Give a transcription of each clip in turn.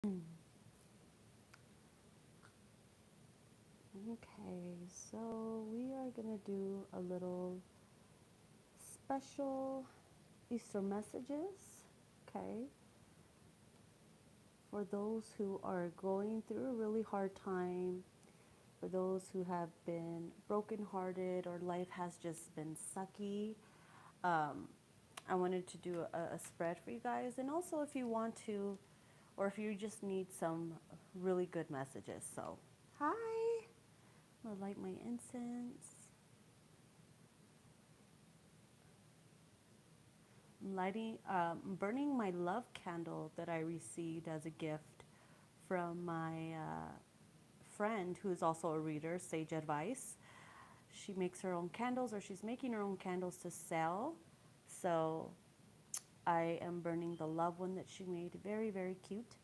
Okay, so we are going to do a little special Easter messages, okay, for those who are going through a really hard time, for those who have been brokenhearted or life has just been sucky. Um, I wanted to do a spread for you guys, and also if you want to, or if you just need some really good messages. So, hi, I'm gonna light my incense. Burning my love candle that I received as a gift from my friend who is also a reader, Sage Advice. She makes her own candles, or she's making her own candles to sell. So I am burning the love one that she made. Very, very cute.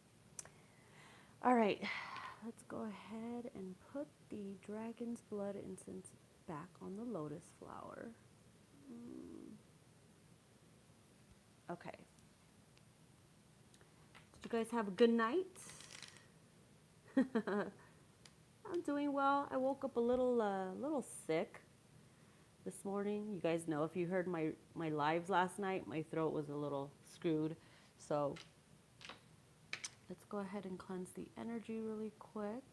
All right, let's go ahead and put the dragon's blood incense back on the lotus flower. Okay. Did you guys have a good night? I'm doing well. I woke up a little sick this morning. You guys know, if you heard my lives last night, my throat was a little screwed. So let's go ahead and cleanse the energy really quick.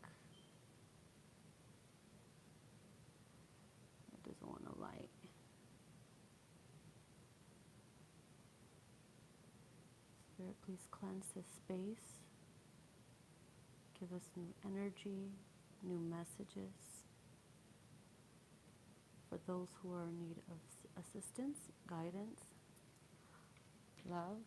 It doesn't want to light. Spirit, please cleanse this space. Give us new energy, new messages for those who are in need of assistance, guidance, love.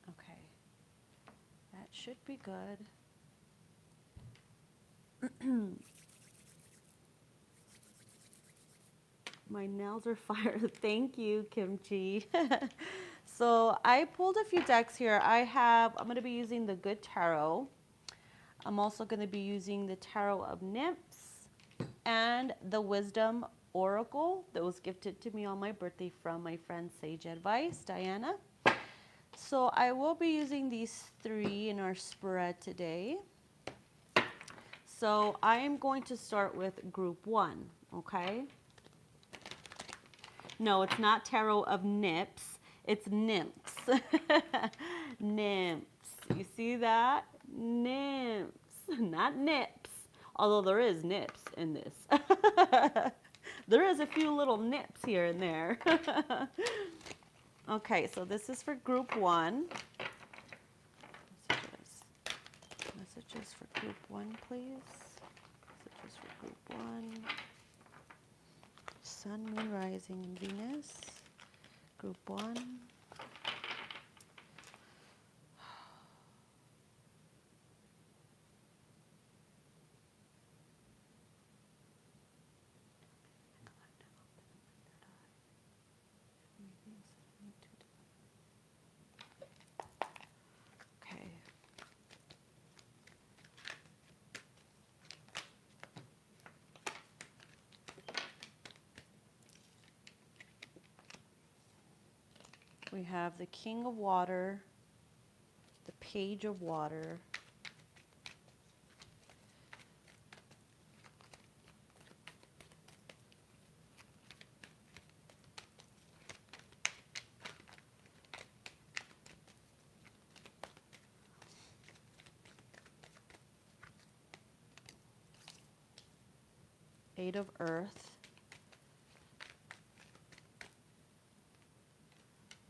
Okay, that should be good. My nails are fire. Thank you, Kimchi. So I pulled a few decks here. I'm going to be using the Good Tarot. I'm also going to be using the Tarot of Nymphs and the Wisdom Oracle that was gifted to me on my birthday from my friend Sage Advice, Diana. So I will be using these three in our spread today. So I am going to start with group one, okay? No, it's not Tarot of Nips. It's Nymphs. Nymphs. You see that? Nymphs, not nips. Although there is nips in this. There is a few little nips here and there. Okay, so this is for group one. Messages for group one, please. Messages for group one. Sun, Moon, Rising, and Venus. Group one. Okay. We have the King of Water, the Page of Water, Eight of Earth,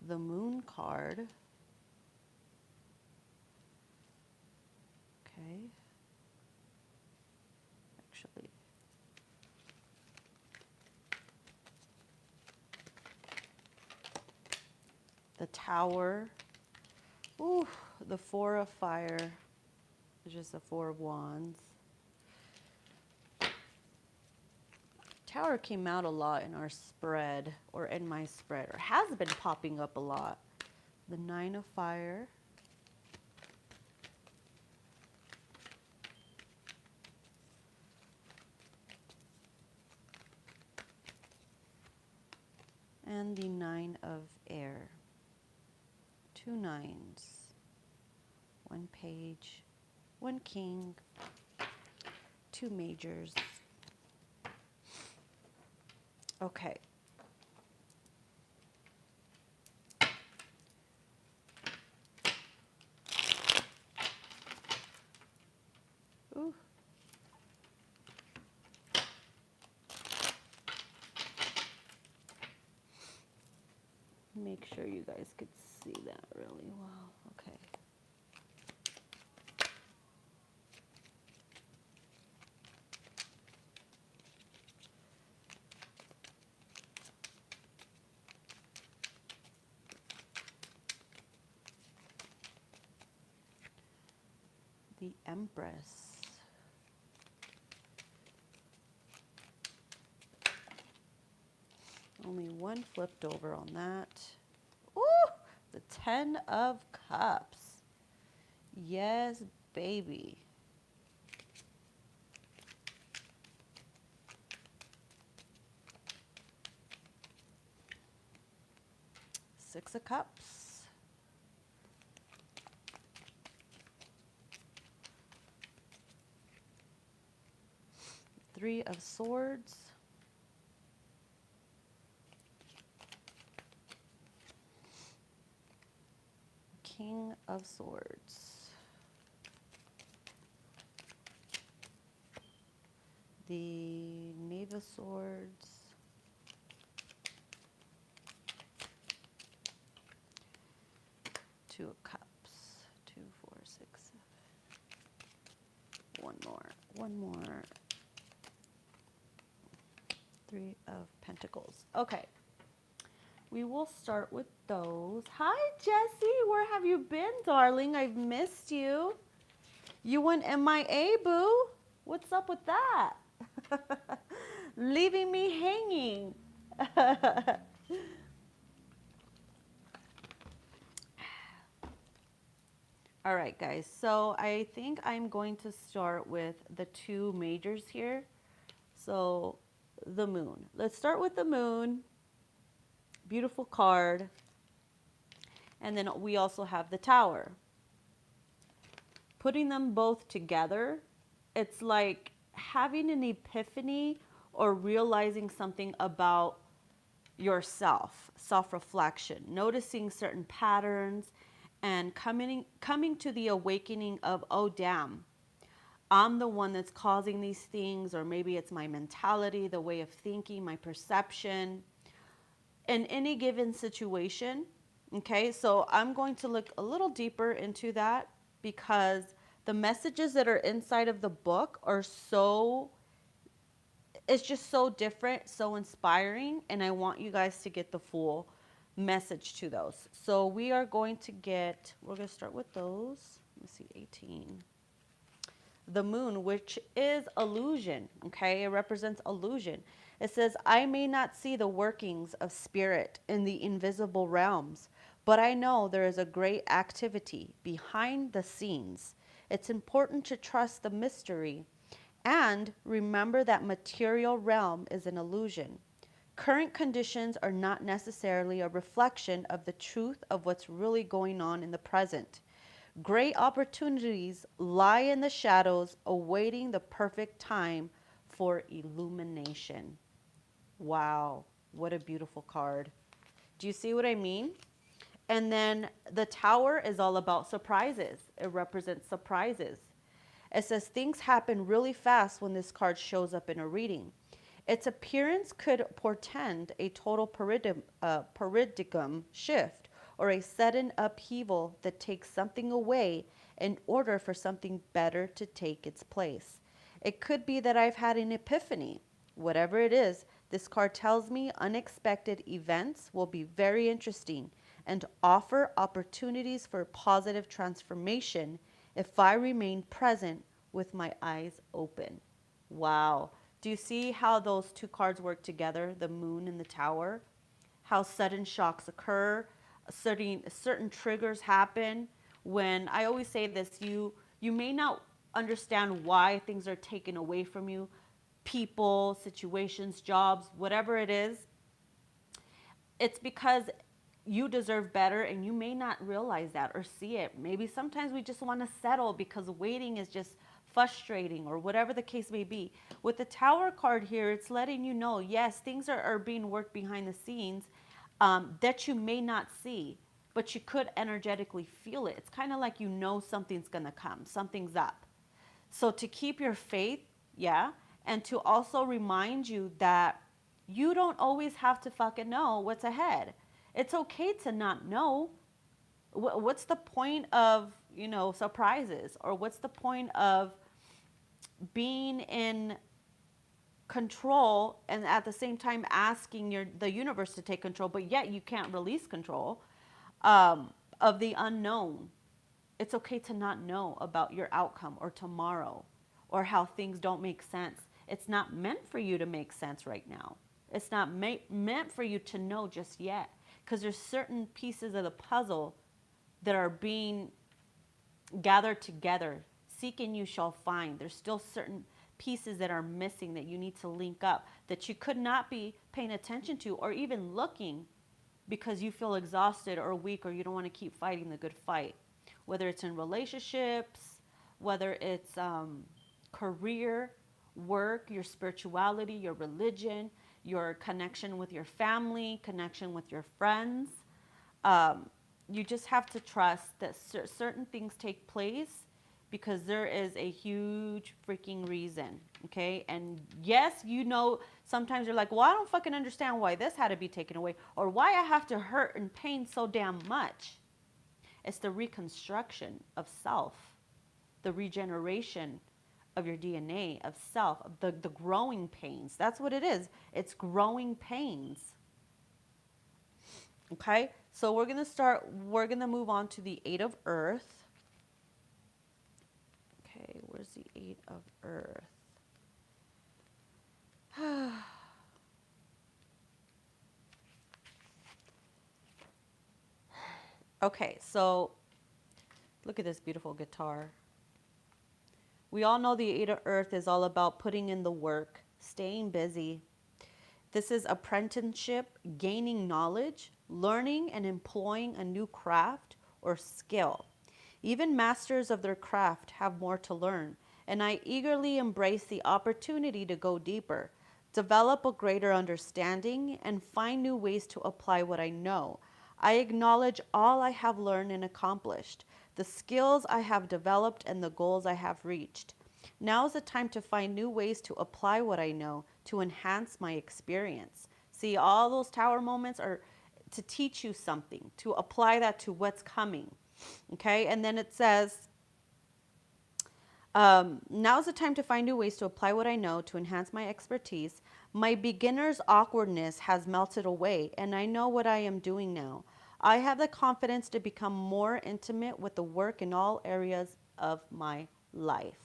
the Moon card, okay, actually, the Tower, ooh, the Four of Fire, which is the Four of Wands. Tower came out a lot in our spread, or in my spread, or has been popping up a lot. the Nine of Fire, and the Nine of Air. 2 nines, 1 page, 1 king, 2 majors. Okay. Ooh. Make sure you guys could see that really well. Okay. The Empress. Only one flipped over on that. Ooh, the 10 of Cups. Yes, baby. Six of Cups. Three of Swords. King of Swords. The Knave of Swords. Two of Cups. 2, 4, 6, 7. One more. One more. Three of Pentacles. Okay. We will start with those. Hi, Jessie. Where have you been, darling? I've missed you. You went MIA, boo. What's up with that? Leaving me hanging. All right, guys. So I think I'm going to start with the 2 majors here. So the Moon. Let's start with the Moon. Beautiful card. And then we also have the Tower. Putting them both together, it's like having an epiphany or realizing something about yourself, self-reflection, noticing certain patterns and coming to the awakening of, oh, damn, I'm the one that's causing these things, or maybe it's my mentality, the way of thinking, my perception in any given situation. Okay, so I'm going to look a little deeper into that because the messages that are inside of the book are so, it's just so different, so inspiring, and I want you guys to get the full message to those. So we are going to get, we're going to start with those. Let me see, 18. The Moon, which is illusion, okay? It represents illusion. It says, I may not see the workings of spirit in the invisible realms, but I know there is a great activity behind the scenes. It's important to trust the mystery and remember that material realm is an illusion. Current conditions are not necessarily a reflection of the truth of what's really going on in the present. Great opportunities lie in the shadows, awaiting the perfect time for illumination. Wow, what a beautiful card. Do you see what I mean? And then the Tower is all about surprises. It represents surprises. It says things happen really fast when this card shows up in a reading. Its appearance could portend a total paradigm shift or a sudden upheaval that takes something away in order for something better to take its place. It could be that I've had an epiphany. Whatever it is, this card tells me unexpected events will be very interesting and offer opportunities for positive transformation if I remain present with my eyes open. Wow. Do you see how those 2 cards work together, the Moon and the Tower? How sudden shocks occur, certain triggers happen. When I always say this, you may not understand why things are taken away from you, people, situations, jobs, whatever it is. It's because you deserve better, and you may not realize that or see it. Maybe sometimes we just want to settle because waiting is just frustrating, or whatever the case may be. With the Tower card here, it's letting you know, yes, things are being worked behind the scenes, that you may not see, but you could energetically feel it. It's kind of like you know something's going to come, something's up. So to keep your faith, yeah, and to also remind you that you don't always have to fucking know what's ahead. It's okay to not know. What's the point of, surprises? Or what's the point of being in control and at the same time asking the universe to take control, but yet you can't release control of the unknown? It's okay to not know about your outcome or tomorrow, or how things don't make sense. It's not meant for you to make sense right now. It's not meant for you to know just yet, because there's certain pieces of the puzzle that are being gathered together. Seek and you shall find. There's still certain pieces that are missing that you need to link up, that you could not be paying attention to or even looking, because you feel exhausted or weak, or you don't want to keep fighting the good fight. Whether it's in relationships, whether it's career, work, your spirituality, your religion, your connection with your family, connection with your friends. You just have to trust that certain things take place because there is a huge freaking reason, okay? And yes, sometimes you're like, well, I don't fucking understand why this had to be taken away, or why I have to hurt and pain so damn much. It's the reconstruction of self, the regeneration of your DNA, of self, of the growing pains. That's what it is. It's growing pains. Okay, so we're going to move on to the Eight of Earth. Okay, where's the Eight of Earth? Okay, so look at this beautiful guitar. We all know the Eight of Earth is all about putting in the work, staying busy. This is apprenticeship, gaining knowledge, learning and employing a new craft or skill. Even masters of their craft have more to learn, and I eagerly embrace the opportunity to go deeper, develop a greater understanding, and find new ways to apply what I know. I acknowledge all I have learned and accomplished, the skills I have developed, and the goals I have reached. Now is the time to find new ways to apply what I know to enhance my experience. See, all those tower moments are to teach you something, to apply that to what's coming. Okay, and then it says, now is the time to find new ways to apply what I know to enhance my expertise. My beginner's awkwardness has melted away, and I know what I am doing now. I have the confidence to become more intimate with the work in all areas of my life.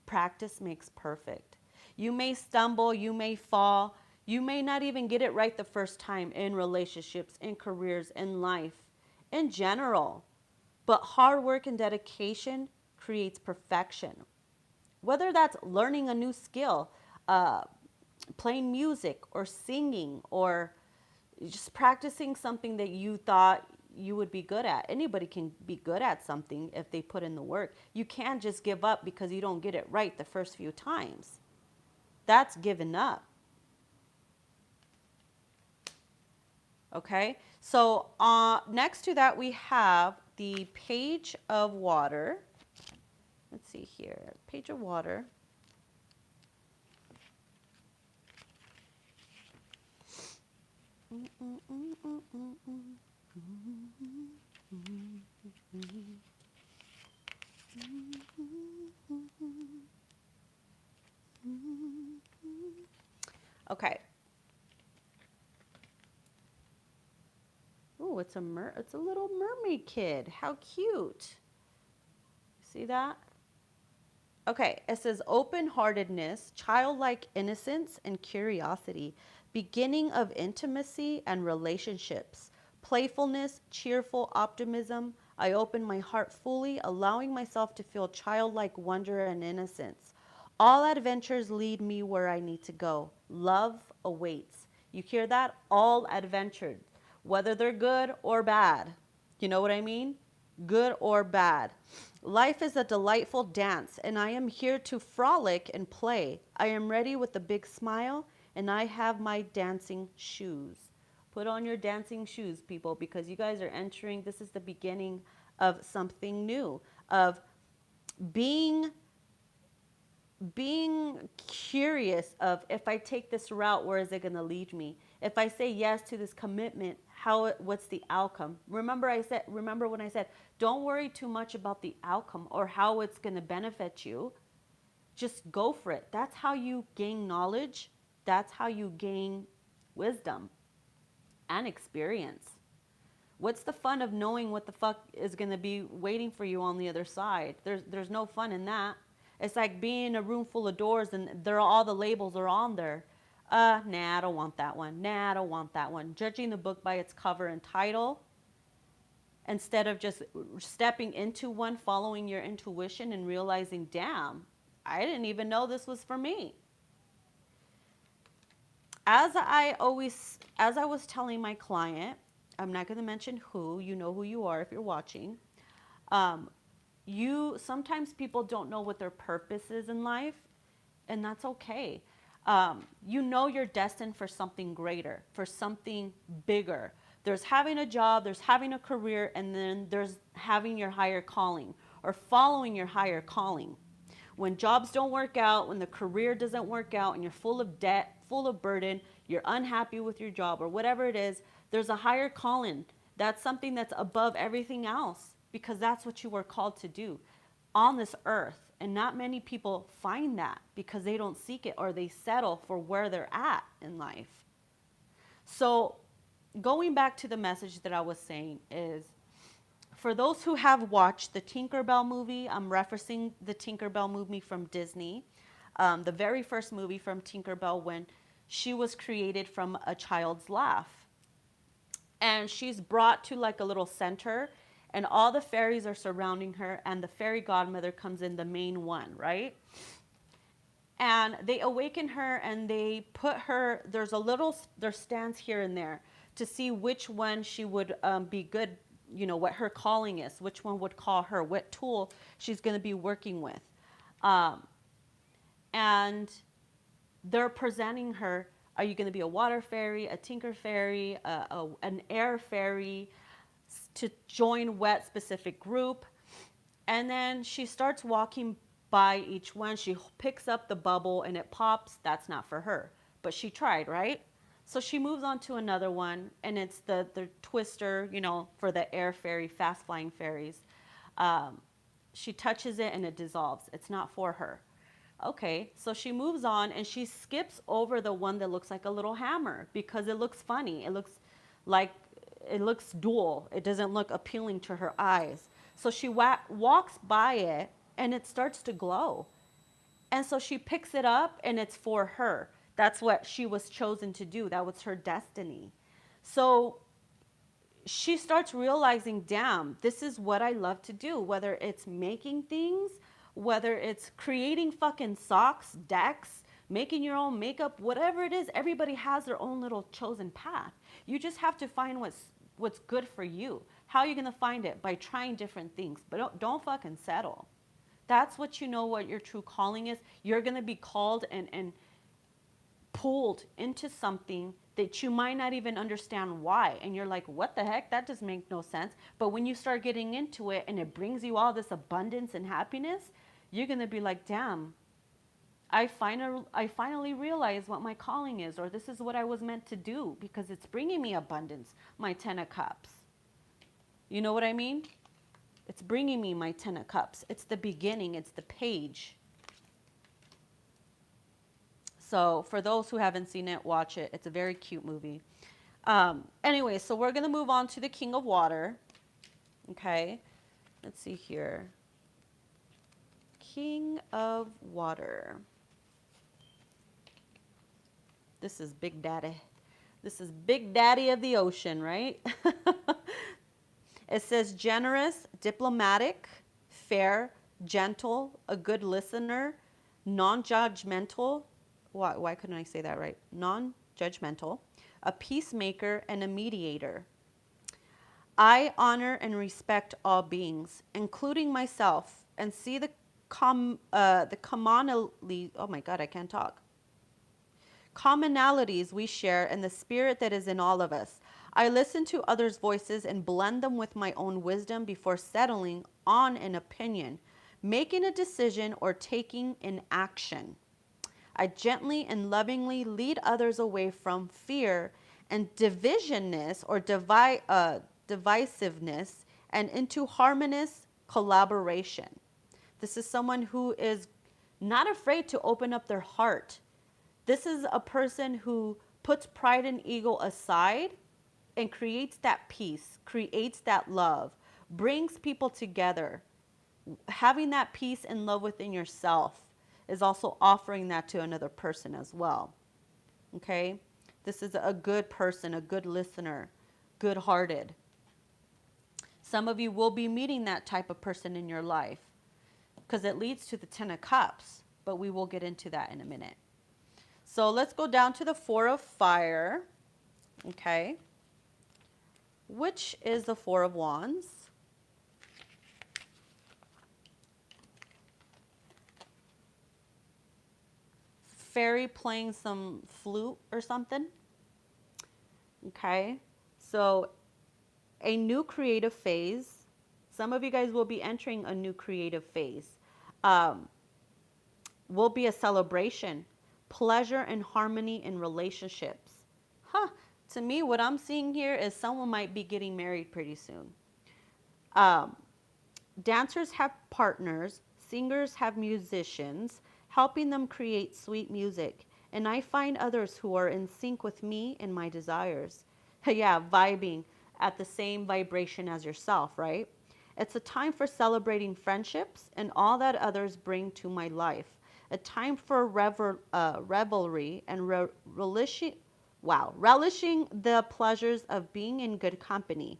Practice makes perfect. You may stumble, you may fall, you may not even get it right the first time in relationships, in careers, in life, in general. But hard work and dedication creates perfection. Whether that's learning a new skill, playing music or singing, or just practicing something that you thought you would be good at. Anybody can be good at something if they put in the work. You can't just give up because you don't get it right the first few times. That's giving up. Okay, so next to that we have the Page of Water. Let's see here, Page of Water. Okay. Oh, it's a little mermaid kid. How cute. See that? Okay, it says open-heartedness, childlike innocence and curiosity, beginning of intimacy and relationships, playfulness, cheerful optimism. I open my heart fully, allowing myself to feel childlike wonder and innocence. All adventures lead me where I need to go. Love awaits. You hear that? All adventures, whether they're good or bad. You know what I mean? Good or bad. Life is a delightful dance, and I am here to frolic and play. I am ready with a big smile, and I have my dancing shoes. Put on your dancing shoes, people, because you guys are entering, this is the beginning of something new, of being curious of, if I take this route, where is it going to lead me? If I say yes to this commitment, what's the outcome? Remember when I said, don't worry too much about the outcome or how it's going to benefit you. Just go for it. That's how you gain knowledge. That's how you gain wisdom and experience. What's the fun of knowing what the fuck is going to be waiting for you on the other side? There's no fun in that. It's like being in a room full of doors and all the labels are on there. Nah, I don't want that one. Nah, I don't want that one. Judging the book by its cover and title, instead of just stepping into one, following your intuition and realizing, damn, I didn't even know this was for me. As I was telling my client, I'm not going to mention who, you know who you are if you're watching. Sometimes people don't know what their purpose is in life, and that's okay. You know you're destined for something greater, for something bigger. There's having a job, there's having a career, and then there's having your higher calling or following your higher calling. When jobs don't work out, when the career doesn't work out, and you're full of debt, full of burden, you're unhappy with your job or whatever it is, there's a higher calling. That's something that's above everything else, because that's what you were called to do on this earth. And not many people find that because they don't seek it, or they settle for where they're at in life. So going back to the message that I was saying is, for those who have watched the Tinkerbell movie, I'm referencing the Tinkerbell movie from Disney, the very first movie from Tinkerbell, when she was created from a child's laugh. And she's brought to like a little center, and all the fairies are surrounding her, and the fairy godmother comes in, the main one, right? And they awaken her, and they put her, there's stands here and there to see which one she would be good, you know, what her calling is, which one would call her, what tool she's going to be working with. And they're presenting her, are you going to be a water fairy, a tinker fairy, an air fairy, to join what specific group? And then she starts walking by each one. She picks up the bubble and it pops. That's not for her, but she tried, right? So she moves on to another one, and it's the twister, you know, for the air fairy, fast flying fairies. She touches it and it dissolves. It's not for her. Okay, so she moves on and she skips over the one that looks like a little hammer because it looks funny. It looks dull. It doesn't look appealing to her eyes. So she walks by it and it starts to glow. And so she picks it up and it's for her. That's what she was chosen to do. That was her destiny. So she starts realizing, damn, this is what I love to do, whether it's making things, whether it's creating fucking socks, decks, making your own makeup, whatever it is. Everybody has their own little chosen path. You just have to find what's good for you. How are you going to find it? By trying different things. But don't fucking settle. That's what you know what your true calling is. You're going to be called and pulled into something that you might not even understand why. And you're like, what the heck? That just makes no sense. But when you start getting into it and it brings you all this abundance and happiness, you're going to be like, damn, I finally realized what my calling is, or this is what I was meant to do because it's bringing me abundance, my 10 of cups. You know what I mean? It's bringing me my 10 of cups. It's the beginning. It's the page. So for those who haven't seen it, watch it. It's a very cute movie. Anyway, so we're going to move on to the King of Water. Okay. Let's see here. King of Water. This is Big Daddy. This is Big Daddy of the ocean, right? It says generous, diplomatic, fair, gentle, a good listener, non-judgmental. Why couldn't I say that right? Non-judgmental, a peacemaker, and a mediator. I honor and respect all beings, including myself, and see the commonality. Oh my God, I can't talk. Commonalities we share and the spirit that is in all of us. I listen to others' voices and blend them with my own wisdom before settling on an opinion, making a decision, or taking an action. I gently and lovingly lead others away from fear and divisiveness or divisiveness and into harmonious collaboration. This is someone who is not afraid to open up their heart. This is a person who puts pride and ego aside and creates that peace, creates that love, brings people together. Having that peace and love within yourself is also offering that to another person as well. Okay? This is a good person, a good listener, good-hearted. Some of you will be meeting that type of person in your life because it leads to the 10 of Cups, but we will get into that in a minute. So let's go down to the 4 of Fire, okay? Which is the 4 of Wands. Fairy playing some flute or something, okay? So a new creative phase. Some of you guys will be entering a new creative phase. Will be a celebration. Pleasure and harmony in relationships. To me, what I'm seeing here is someone might be getting married pretty soon. Dancers have partners. Singers have musicians, helping them create sweet music. And I find others who are in sync with me and my desires. Yeah, vibing at the same vibration as yourself, right? It's a time for celebrating friendships and all that others bring to my life. A time for revelry and relishing the pleasures of being in good company.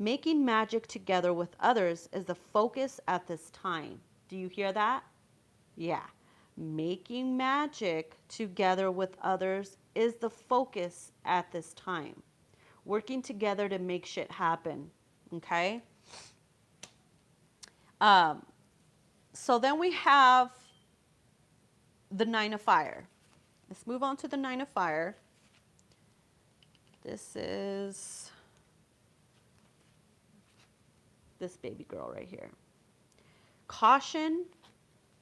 Making magic together with others is the focus at this time. Do you hear that? Yeah. Making magic together with others is the focus at this time. Working together to make shit happen. Okay? So then we have the 9 of Fire. Let's move on to the 9 of Fire. This is this baby girl right here. Caution.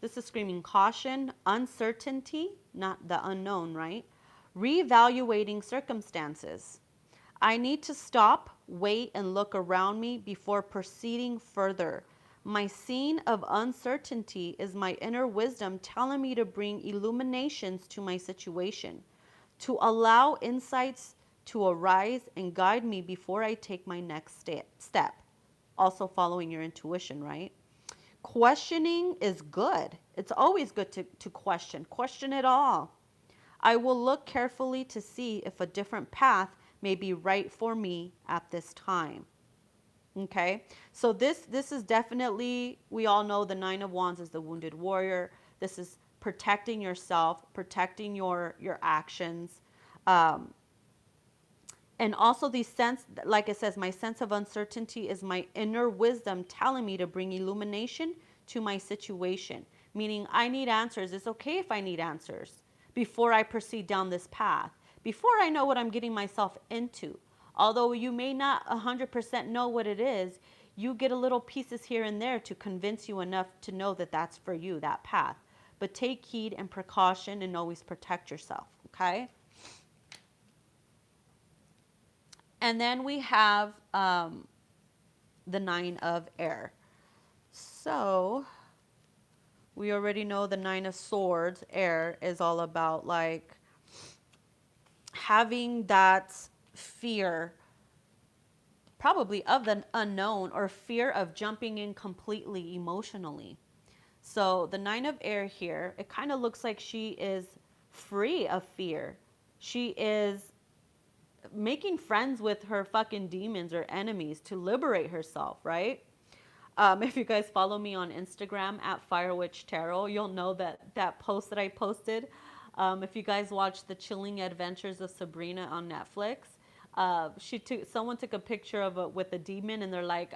This is screaming caution, uncertainty, not the unknown, right? Reevaluating circumstances. I need to stop, wait, and look around me before proceeding further. My scene of uncertainty is my inner wisdom telling me to bring illuminations to my situation, to allow insights to arise and guide me before I take my next step. Also following your intuition, right? Questioning is good. It's always good to question. Question it all. I will look carefully to see if a different path may be right for me at this time. Okay, so this is definitely, we all know the 9 of Wands is the wounded warrior. This is protecting yourself, protecting your actions. And also the sense, like it says, my sense of uncertainty is my inner wisdom telling me to bring illumination to my situation. Meaning I need answers. It's okay if I need answers before I proceed down this path, before I know what I'm getting myself into. Although you may not 100% know what it is, you get a little pieces here and there to convince you enough to know that that's for you, that path. But take heed and precaution and always protect yourself, okay? And then we have the 9 of Air. So we already know the 9 of Swords, Air, is all about like having that fear, probably of the unknown, or fear of jumping in completely emotionally. So the 9 of Air here, it kind of looks like she is free of fear. She is making friends with her fucking demons or enemies to liberate herself, right? If you guys follow me on Instagram at Firewitchtarot, you'll know that post that I posted. If you guys watch The Chilling Adventures of Sabrina on Netflix, someone took a picture of it with a demon, and they're like,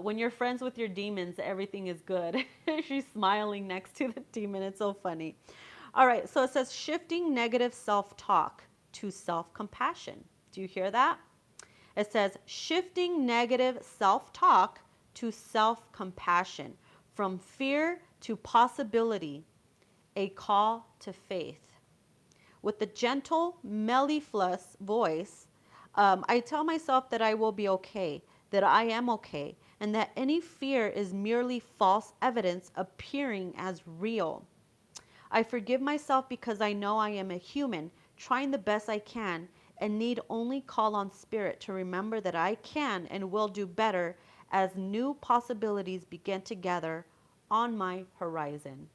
when you're friends with your demons, everything is good. She's smiling next to the demon. It's so funny. All right, so it says shifting negative self-talk to self-compassion. Do you hear that? It says shifting negative self-talk to self-compassion, from fear to possibility, a call to faith. With the gentle, mellifluous voice, I tell myself that I will be okay, that I am okay, and that any fear is merely false evidence appearing as real. I forgive myself because I know I am a human, trying the best I can, and need only call on spirit to remember that I can and will do better as new possibilities begin to gather on my horizon.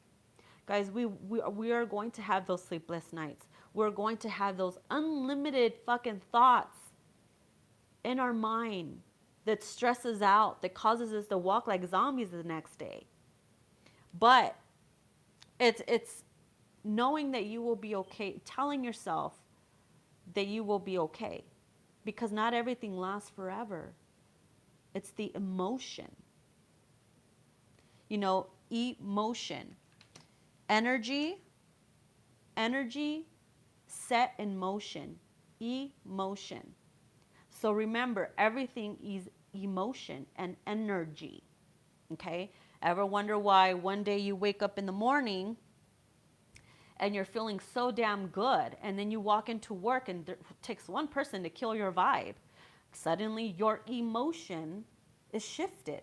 Guys, we are going to have those sleepless nights. We're going to have those unlimited fucking thoughts in our mind that stresses out, that causes us to walk like zombies the next day. But it's knowing that you will be okay, telling yourself that you will be okay, because not everything lasts forever. It's the emotion. You know, emotion. Energy set in motion. Emotion. So remember, everything is emotion and energy. Okay? Ever wonder why one day you wake up in the morning and you're feeling so damn good, and then you walk into work and it takes one person to kill your vibe? Suddenly your emotion is shifted,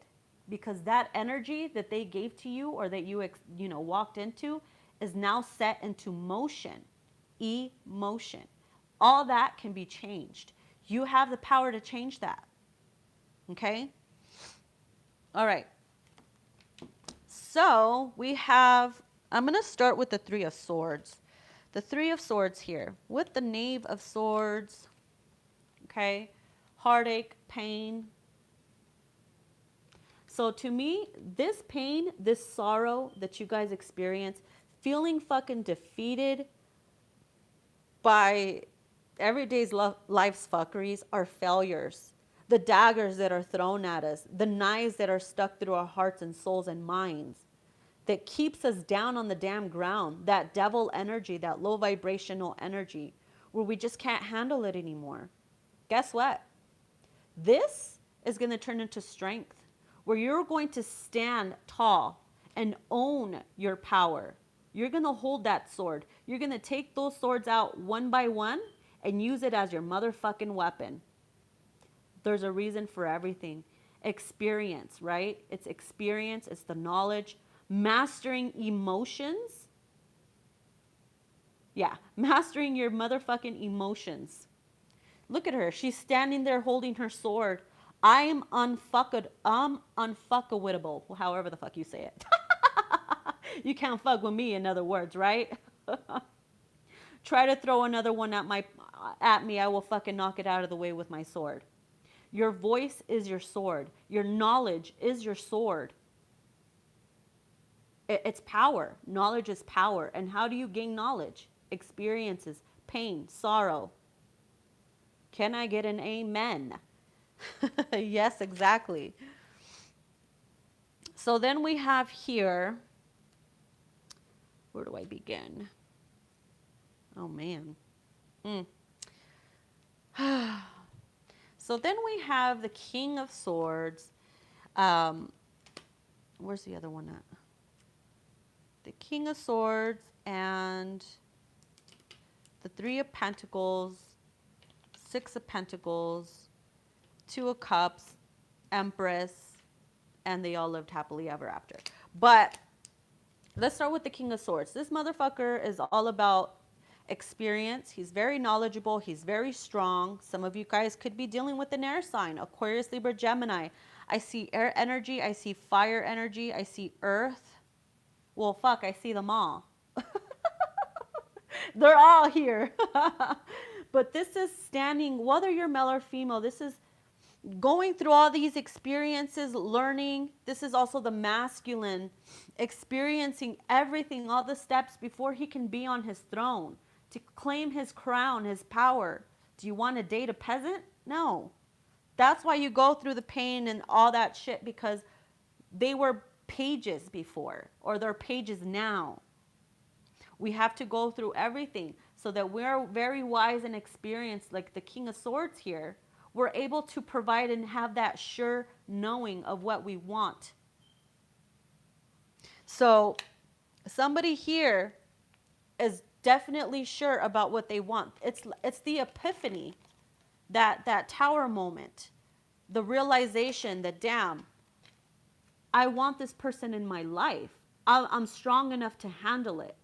because that energy that they gave to you, or that you walked into, is now set into motion. Emotion. All that can be changed. You have the power to change that. Okay? All right. So we have, I'm going to start with the Three of Swords. The Three of Swords here with the Knave of Swords. Okay? Heartache, pain. So to me, this pain, this sorrow that you guys experience, feeling fucking defeated by everyday's life's fuckeries, are failures. The daggers that are thrown at us, the knives that are stuck through our hearts and souls and minds, that keeps us down on the damn ground, that devil energy, that low vibrational energy, where we just can't handle it anymore. Guess what? This is going to turn into strength, where you're going to stand tall and own your power. You're going to hold that sword. You're going to take those swords out one by one and use it as your motherfucking weapon. There's a reason for everything. Experience, right? It's experience. It's the knowledge. Mastering emotions. Yeah, mastering your motherfucking emotions. Look at her. She's standing there holding her sword. I'm unfuckable, however the fuck you say it. You can't fuck with me, in other words, right? Try to throw another one at me, I will fucking knock it out of the way with my sword. Your voice is your sword. Your knowledge is your sword. It's power. Knowledge is power. And how do you gain knowledge? Experiences, pain, sorrow. Can I get an amen? Yes, exactly. So then we have here, where do I begin? Oh, man. So then we have the King of Swords. Where's the other one at? The King of Swords and the Three of Pentacles, Six of Pentacles, Two of Cups, Empress, and they all lived happily ever after. But let's start with the King of Swords. This motherfucker is all about experience. He's very knowledgeable. He's very strong. Some of you guys could be dealing with an air sign, Aquarius, Libra, Gemini. I see air energy. I see fire energy. I see earth. Well, fuck, I see them all. They're all here. But this is standing, whether you're male or female, this is going through all these experiences, learning. This is also the masculine, experiencing everything, all the steps before he can be on his throne, to claim his crown, his power. Do you want to date a peasant? No. That's why you go through the pain and all that shit, because they were pages before, or they're pages now. We have to go through everything so that we're very wise and experienced, like the King of Swords here. We're able to provide and have that sure knowing of what we want. So somebody here is definitely sure about what they want. It's the epiphany, that tower moment, the realization that, damn, I want this person in my life. I'm strong enough to handle it.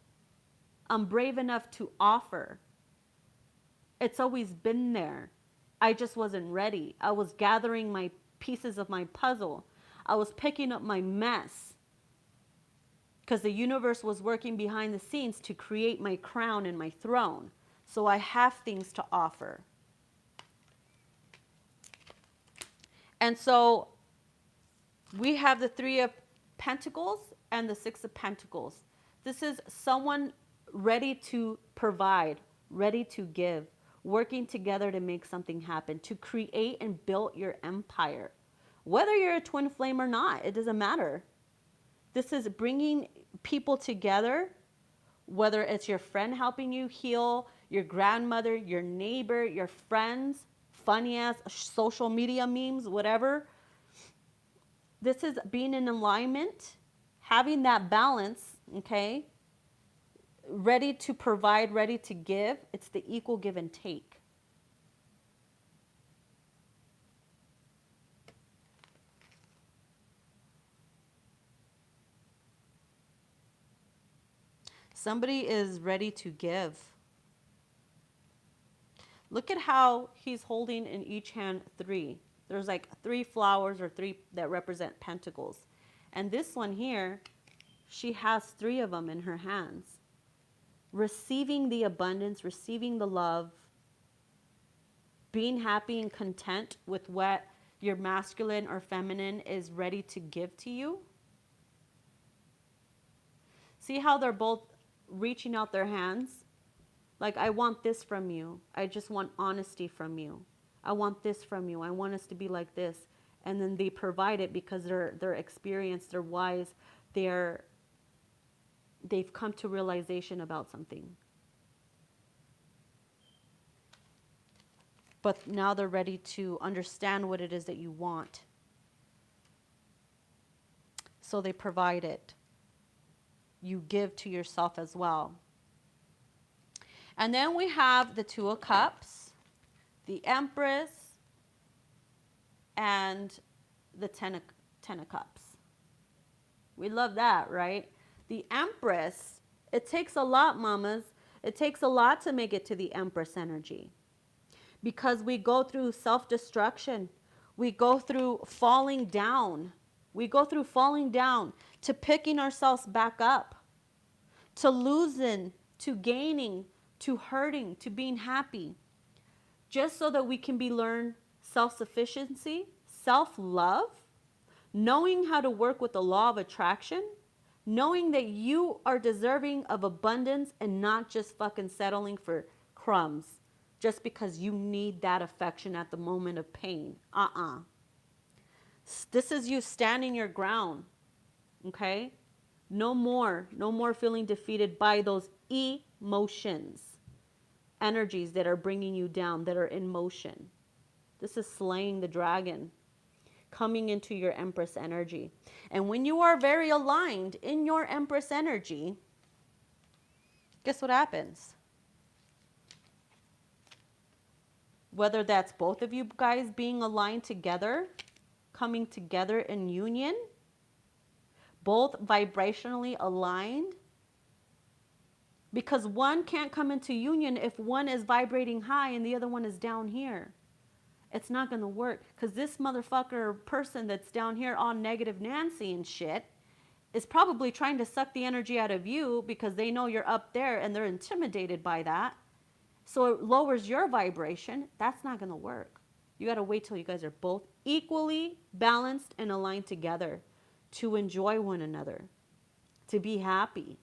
I'm brave enough to offer. It's always been there. I just wasn't ready. I was gathering my pieces of my puzzle. I was picking up my mess, because the universe was working behind the scenes to create my crown and my throne. So I have things to offer. And so we have the Three of Pentacles and the Six of Pentacles. This is someone ready to provide, ready to give, working together to make something happen, to create and build your empire. Whether you're a twin flame or not, it doesn't matter. This is bringing people together, whether it's your friend helping you heal, your grandmother, your neighbor, your friends, funny ass social media memes, whatever. This is being in alignment, having that balance, okay? Ready to provide, ready to give. It's the equal give and take. Somebody is ready to give. Look at how he's holding in each hand 3. There's like 3 flowers or 3 that represent pentacles. And this one here, she has 3 of them in her hands. Receiving the abundance, receiving the love, being happy and content with what your masculine or feminine is ready to give to you. See how they're both reaching out their hands? Like, I want this from you. I just want honesty from you. I want this from you. I want us to be like this. And then they provide it because they're experienced, they're wise, they've come to realization about something. But now they're ready to understand what it is that you want. So they provide it. You give to yourself as well. And then we have the Two of Cups, the Empress, and the Ten of Cups. We love that, right? The Empress, it takes a lot, mamas. It takes a lot to make it to the Empress energy. Because we go through self-destruction. We go through falling down. We go through falling down to picking ourselves back up, to losing, to gaining, to hurting, to being happy. Just so that we can learn self-sufficiency, self-love, knowing how to work with the law of attraction, knowing that you are deserving of abundance and not just fucking settling for crumbs just because you need that affection at the moment of pain. This is you standing your ground, okay? No more feeling defeated by those emotions, energies that are bringing you down, that are in motion. This is slaying the dragon, coming into your Empress energy. And when you are very aligned in your Empress energy, guess what happens? Whether that's both of you guys being aligned together, coming together in union, both vibrationally aligned, because one can't come into union if one is vibrating high and the other one is down here. It's not going to work, because this motherfucker person that's down here all negative Nancy and shit is probably trying to suck the energy out of you because they know you're up there and they're intimidated by that. So it lowers your vibration. That's not going to work. You got to wait till you guys are both equally balanced and aligned together to enjoy one another, to be happy.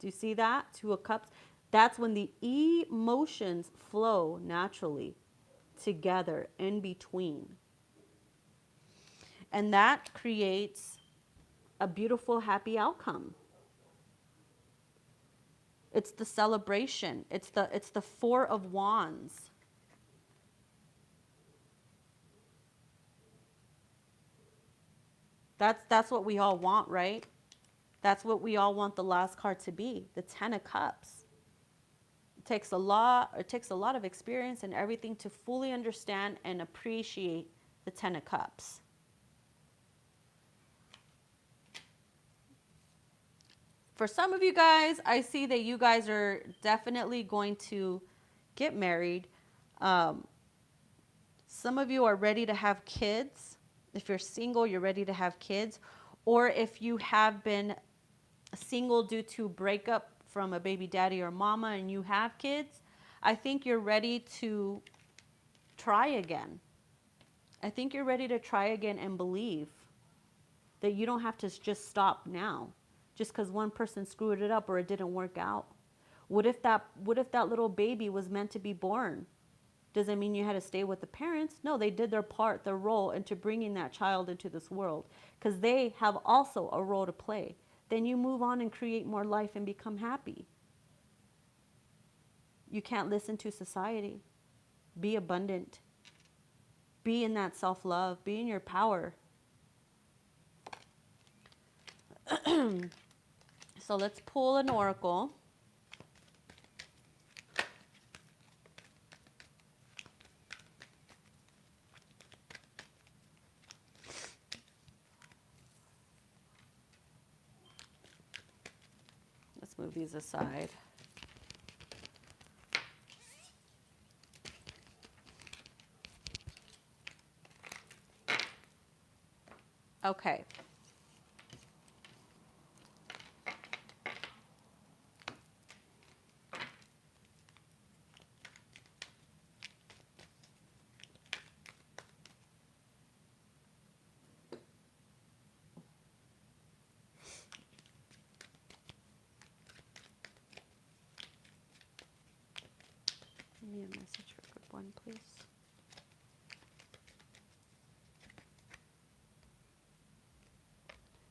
Do you see that? Two of Cups. That's when the emotions flow naturally together in between. And that creates a beautiful, happy outcome. It's the celebration. It's the Four of Wands. That's what we all want, right? That's what we all want the last card to be, the Ten of Cups. It takes a lot of experience and everything to fully understand and appreciate the Ten of Cups. For some of you guys, I see that you guys are definitely going to get married. Some of you are ready to have kids. If you're single, you're ready to have kids. Or if you have been single due to breakup from a baby daddy or mama and you have kids, I think you're ready to try again. I think you're ready to try again and believe that you don't have to just stop now just because one person screwed it up or it didn't work out. What if that little baby was meant to be born? Does it mean you had to stay with the parents? No, they did their part, their role into bringing that child into this world because they have also a role to play. Then you move on and create more life and become happy. You can't listen to society. Be abundant. Be in that self-love. Be in your power. So let's pull an oracle. Let's move these aside. Okay. Give me a message for group one, please.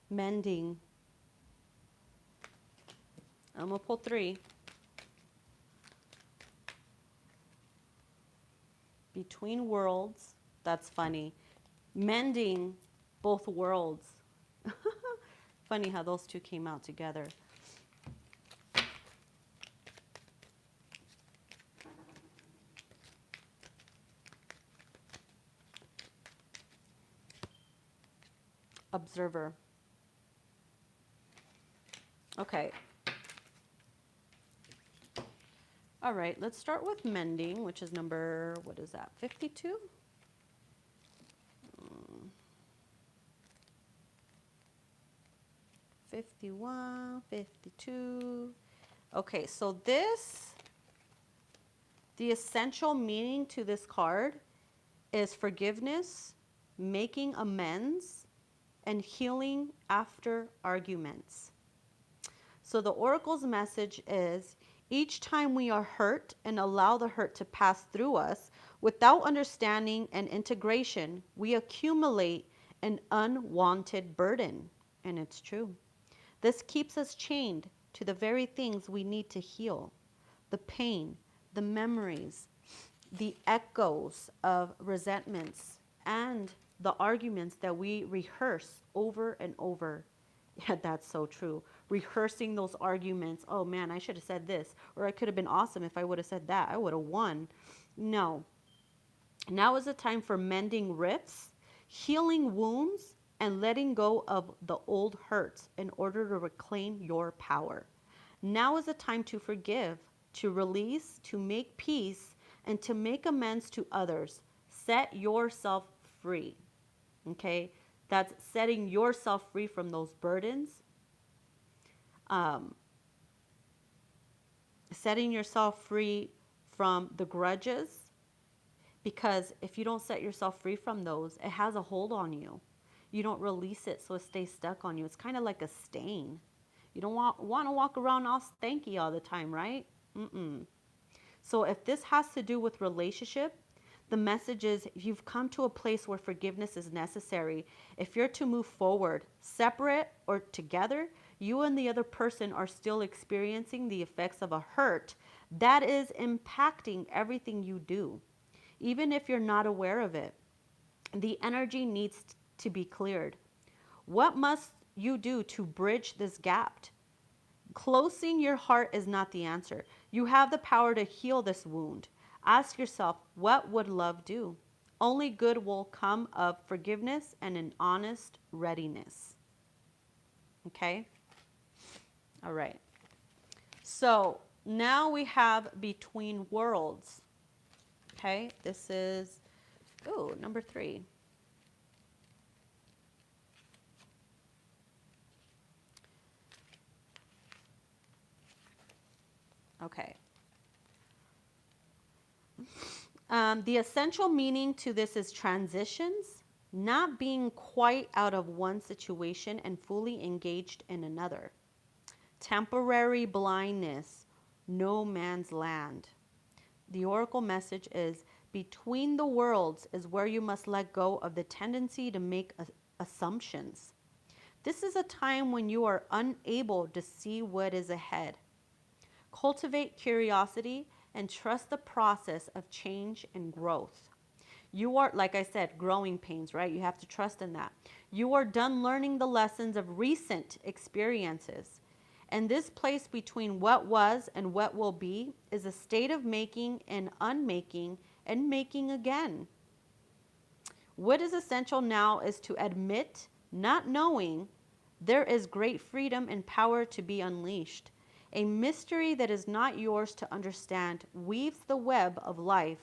Mending. I'm going to pull 3. Between worlds. That's funny. Mending both worlds. Funny how those two came out together. Observer. Okay. All right, let's start with mending, which is number, what is that, 52? 51, 52. Okay, so the essential meaning to this card is forgiveness, making amends, and healing after arguments. So the oracle's message is, each time we are hurt and allow the hurt to pass through us, without understanding and integration, we accumulate an unwanted burden. And it's true. This keeps us chained to the very things we need to heal. The pain, the memories, the echoes of resentments, and the arguments that we rehearse over and over. Yeah, that's so true. Rehearsing those arguments. Oh man, I should have said this, or I could have been awesome if I would have said that. I would have won. No. Now is the time for mending rifts, healing wounds, and letting go of the old hurts in order to reclaim your power. Now is the time to forgive, to release, to make peace, and to make amends to others. Set yourself free. Okay? That's setting yourself free from those burdens. Setting yourself free from the grudges, because if you don't set yourself free from those, it has a hold on you. You don't release it, so it stays stuck on you. It's kind of like a stain. You don't want to walk around all stanky all the time, right? So if this has to do with relationship, the message is you've come to a place where forgiveness is necessary. If you're to move forward, separate or together, you and the other person are still experiencing the effects of a hurt that is impacting everything you do, even if you're not aware of it. The energy needs to be cleared. What must you do to bridge this gap? Closing your heart is not the answer. You have the power to heal this wound. Ask yourself, what would love do? Only good will come of forgiveness and an honest readiness. Okay? All right. So now we have between worlds. Okay? This is, number 3. Okay. The essential meaning to this is transitions, not being quite out of one situation and fully engaged in another. Temporary blindness, no man's land. The oracle message is between the worlds is where you must let go of the tendency to make assumptions. This is a time when you are unable to see what is ahead. Cultivate curiosity and trust the process of change and growth. You are, like I said, growing pains, right? You have to trust in that. You are done learning the lessons of recent experiences. And this place between what was and what will be is a state of making and unmaking and making again. What is essential now is to admit, not knowing, there is great freedom and power to be unleashed. A mystery that is not yours to understand weaves the web of life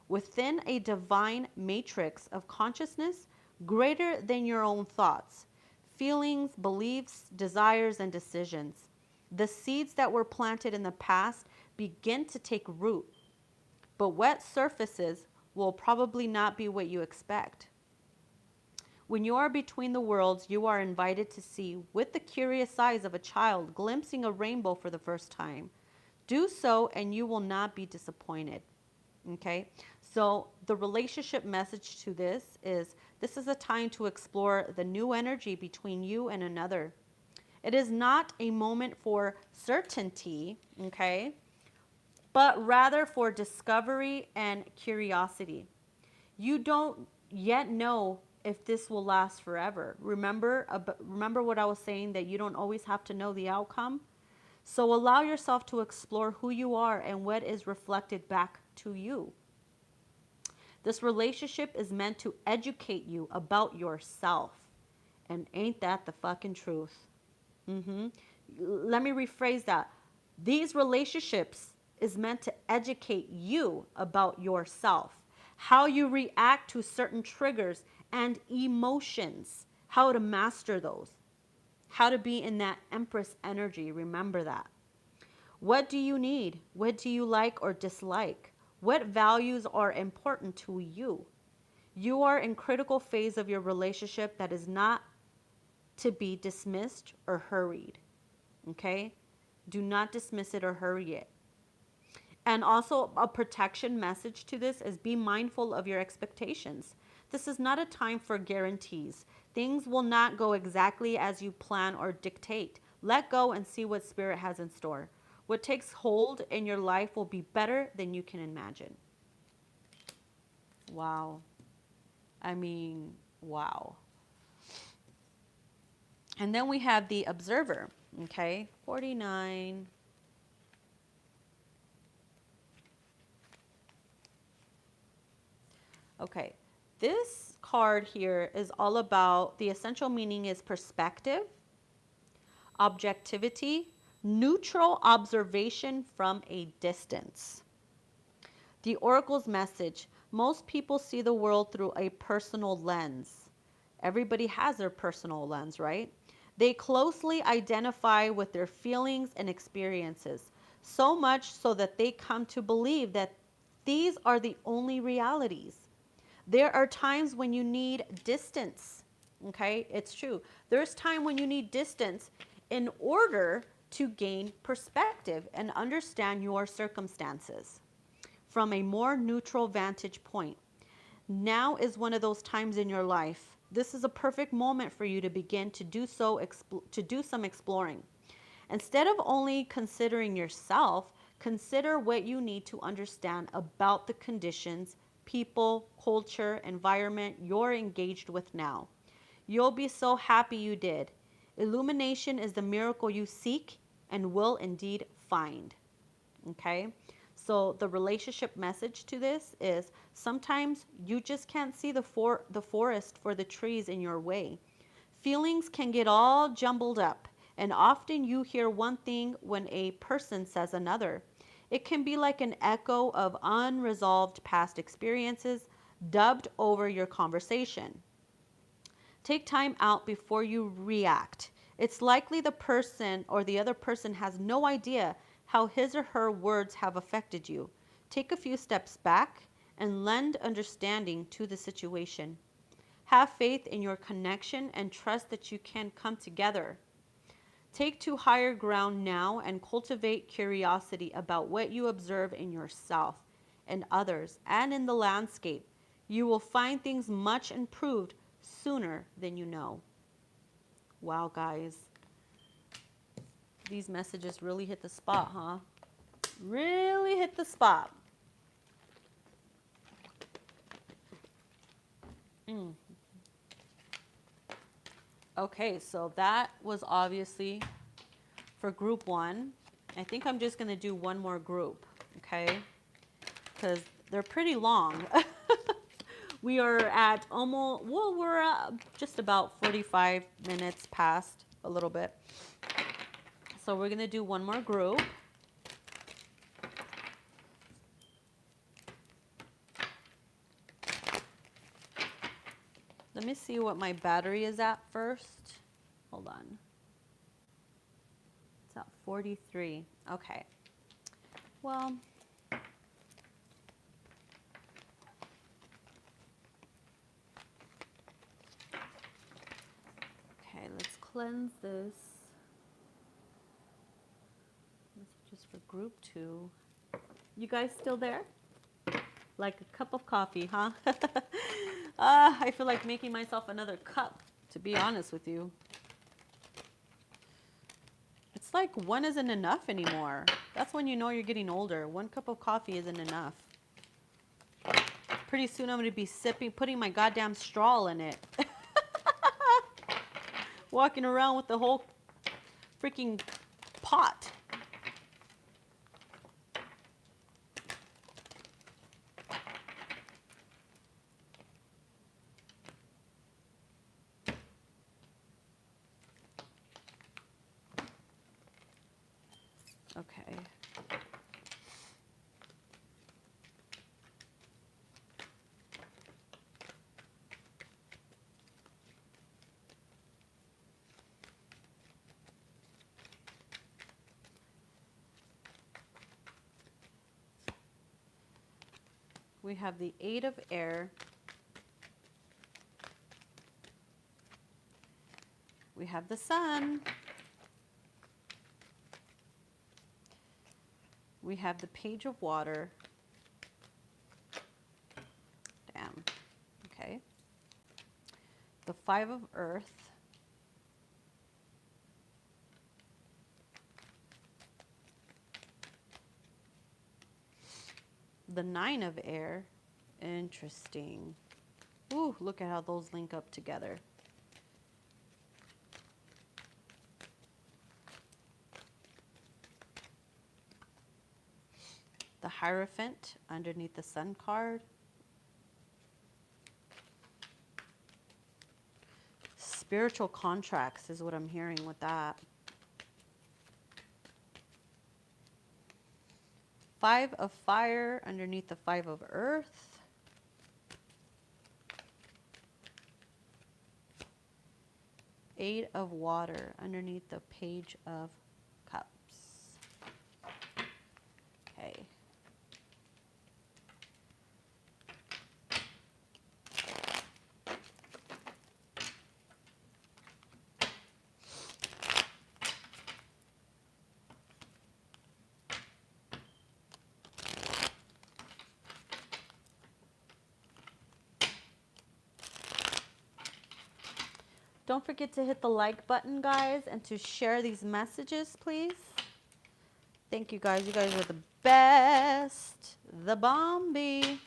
within a divine matrix of consciousness greater than your own thoughts, feelings, beliefs, desires, and decisions. The seeds that were planted in the past begin to take root, but wet surfaces will probably not be what you expect. When you are between the worlds, you are invited to see with the curious eyes of a child glimpsing a rainbow for the first time. Do so and you will not be disappointed. Okay? So the relationship message to this is a time to explore the new energy between you and another. It is not a moment for certainty, okay? But rather for discovery and curiosity. You don't yet know if this will last forever. Remember what I was saying, that you don't always have to know the outcome? So allow yourself to explore who you are and what is reflected back to you. This relationship is meant to educate you about yourself. And ain't that the fucking truth? Let me rephrase that. These relationships is meant to educate you about yourself. How you react to certain triggers and emotions. How to master those. How to be in that Empress energy. Remember that. What do you need? What do you like or dislike? What values are important to you? You are in critical phase of your relationship that is not to be dismissed or hurried. Okay? Do not dismiss it or hurry it. And also a protection message to this is be mindful of your expectations. This is not a time for guarantees. Things will not go exactly as you plan or dictate. Let go and see what Spirit has in store. What takes hold in your life will be better than you can imagine. Wow. I mean, wow. And then we have the Observer, okay? 49. Okay, this card here is all about, the essential meaning is perspective, objectivity, neutral observation from a distance. The Oracle's message, most people see the world through a personal lens. Everybody has their personal lens, right? They closely identify with their feelings and experiences. so much so that they come to believe that these are the only realities. There are times when you need distance. Okay, it's true. There's time when you need distance in order to gain perspective and understand your circumstances from a more neutral vantage point. Now is one of those times in your life. This is a perfect moment for you to begin to do some exploring. Instead of only considering yourself, consider what you need to understand about the conditions, people, culture, environment you're engaged with now. You'll be so happy you did. Illumination is the miracle you seek and will indeed find. Okay? So the relationship message to this is sometimes you just can't see the forest for the trees in your way. Feelings can get all jumbled up, and often you hear one thing when a person says another. It can be like an echo of unresolved past experiences dubbed over your conversation. Take time out before you react. It's likely the person or the other person has no idea how his or her words have affected you. Take a few steps back and lend understanding to the situation. Have faith in your connection and trust that you can come together. Take to higher ground now and cultivate curiosity about what you observe in yourself and others and in the landscape. You will find things much improved sooner than you know. Wow, guys. These messages really hit the spot, huh? Really hit the spot. Okay, so that was obviously for group 1. I think I'm just going to do one more group, okay? Because they're pretty long. We are at almost, well, we're just about 45 minutes past a little bit. So we're going to do one more group. Let me see what my battery is at first. Hold on. It's at 43. Okay. Well, okay, let's cleanse this. This is just for group 2. You guys still there? Like a cup of coffee, huh? I feel like making myself another cup, to be honest with you. It's like one isn't enough anymore. That's when you know you're getting older. One cup of coffee isn't enough. Pretty soon I'm going to be putting my goddamn straw in it. Walking around with the whole freaking pot. Okay. We have the 8 of air. We have the sun. We have the page of water. Damn. Okay. The 5 of earth. The 9 of air. Interesting. Ooh, look at how those link up together. The Hierophant underneath the Sun card. Spiritual contracts is what I'm hearing with that. 5 of fire underneath the 5 of earth. Eight of water underneath the page of cups. Don't forget to hit the like button, guys, and to share these messages, please. Thank you, guys. You guys are the best. The Bombi.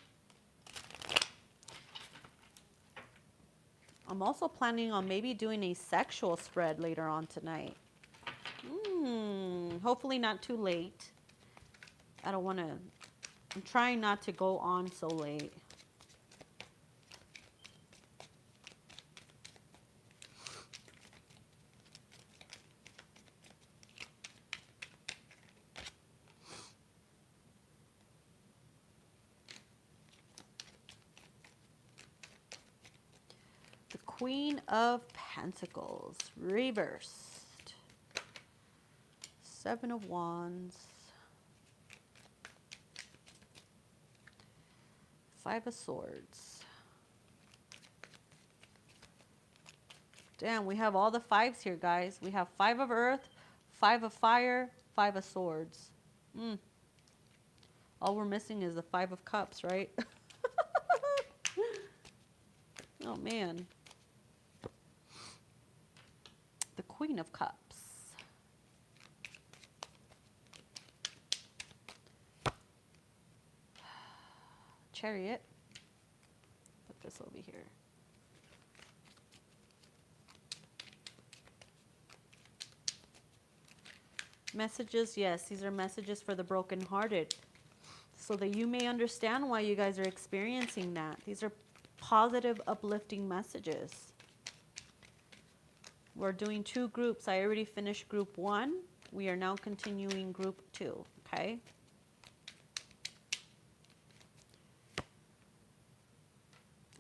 I'm also planning on maybe doing a sexual spread later on tonight. Hopefully not too late. I don't want to... I'm trying not to go on so late. The Queen of Pentacles, reversed. 7 of Wands. 5 of Swords. Damn, we have all the 5s here, guys. We have 5 of Earth, 5 of Fire, 5 of Swords. All we're missing is the 5 of Cups, right? Oh, man. The Queen of Cups. Chariot. Put this over here. Messages, yes, these are messages for the brokenhearted, so that you may understand why you guys are experiencing that. These are positive, uplifting messages. We're doing 2 groups. I already finished group 1. We are now continuing group 2, okay?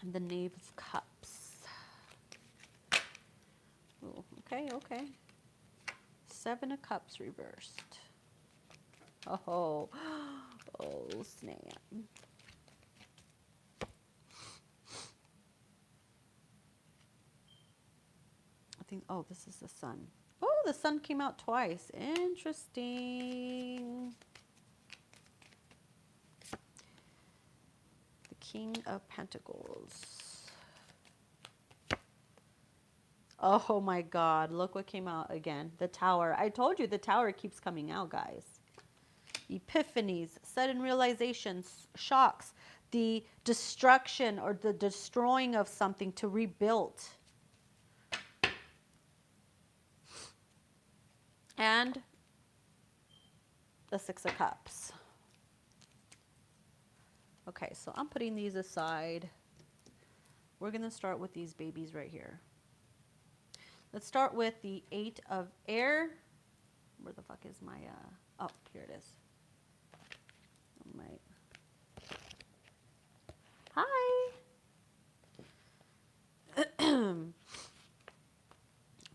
And the Knave of Cups. Ooh, okay, okay. 7 of Cups reversed. Oh, oh, snap. I think, oh, this is the Sun. Oh, the Sun came out twice. Interesting. The King of Pentacles. Oh my God, look what came out again. The Tower. I told you the Tower keeps coming out, guys. Epiphanies, sudden realizations, shocks, the destruction or the destroying of something to rebuild. And the 6 of Cups. Okay, so I'm putting these aside. We're going to start with these babies right here. Let's start with the 8 of Air. Where the fuck is my, oh, here it is. Hi.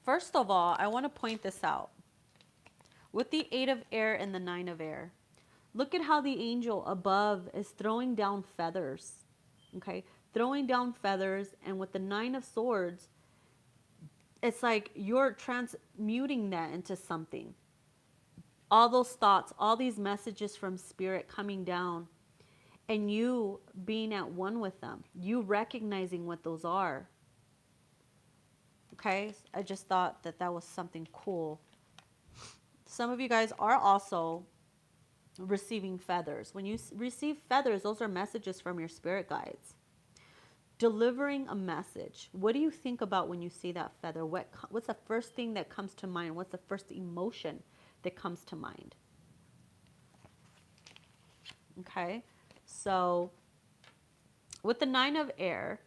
First of all, I want to point this out. With the 8 of Air and the 9 of Air, look at how the angel above is throwing down feathers. Okay? Throwing down feathers, and with the 9 of Swords, it's like you're transmuting that into something. All those thoughts, all these messages from Spirit coming down, and you being at one with them. You recognizing what those are. Okay? I just thought that that was something cool. Some of you guys are also receiving feathers. When you receive feathers, those are messages from your spirit guides. Delivering a message. What do you think about when you see that feather? What's the first thing that comes to mind? What's the first emotion that comes to mind? Okay, so with the 9 of Air,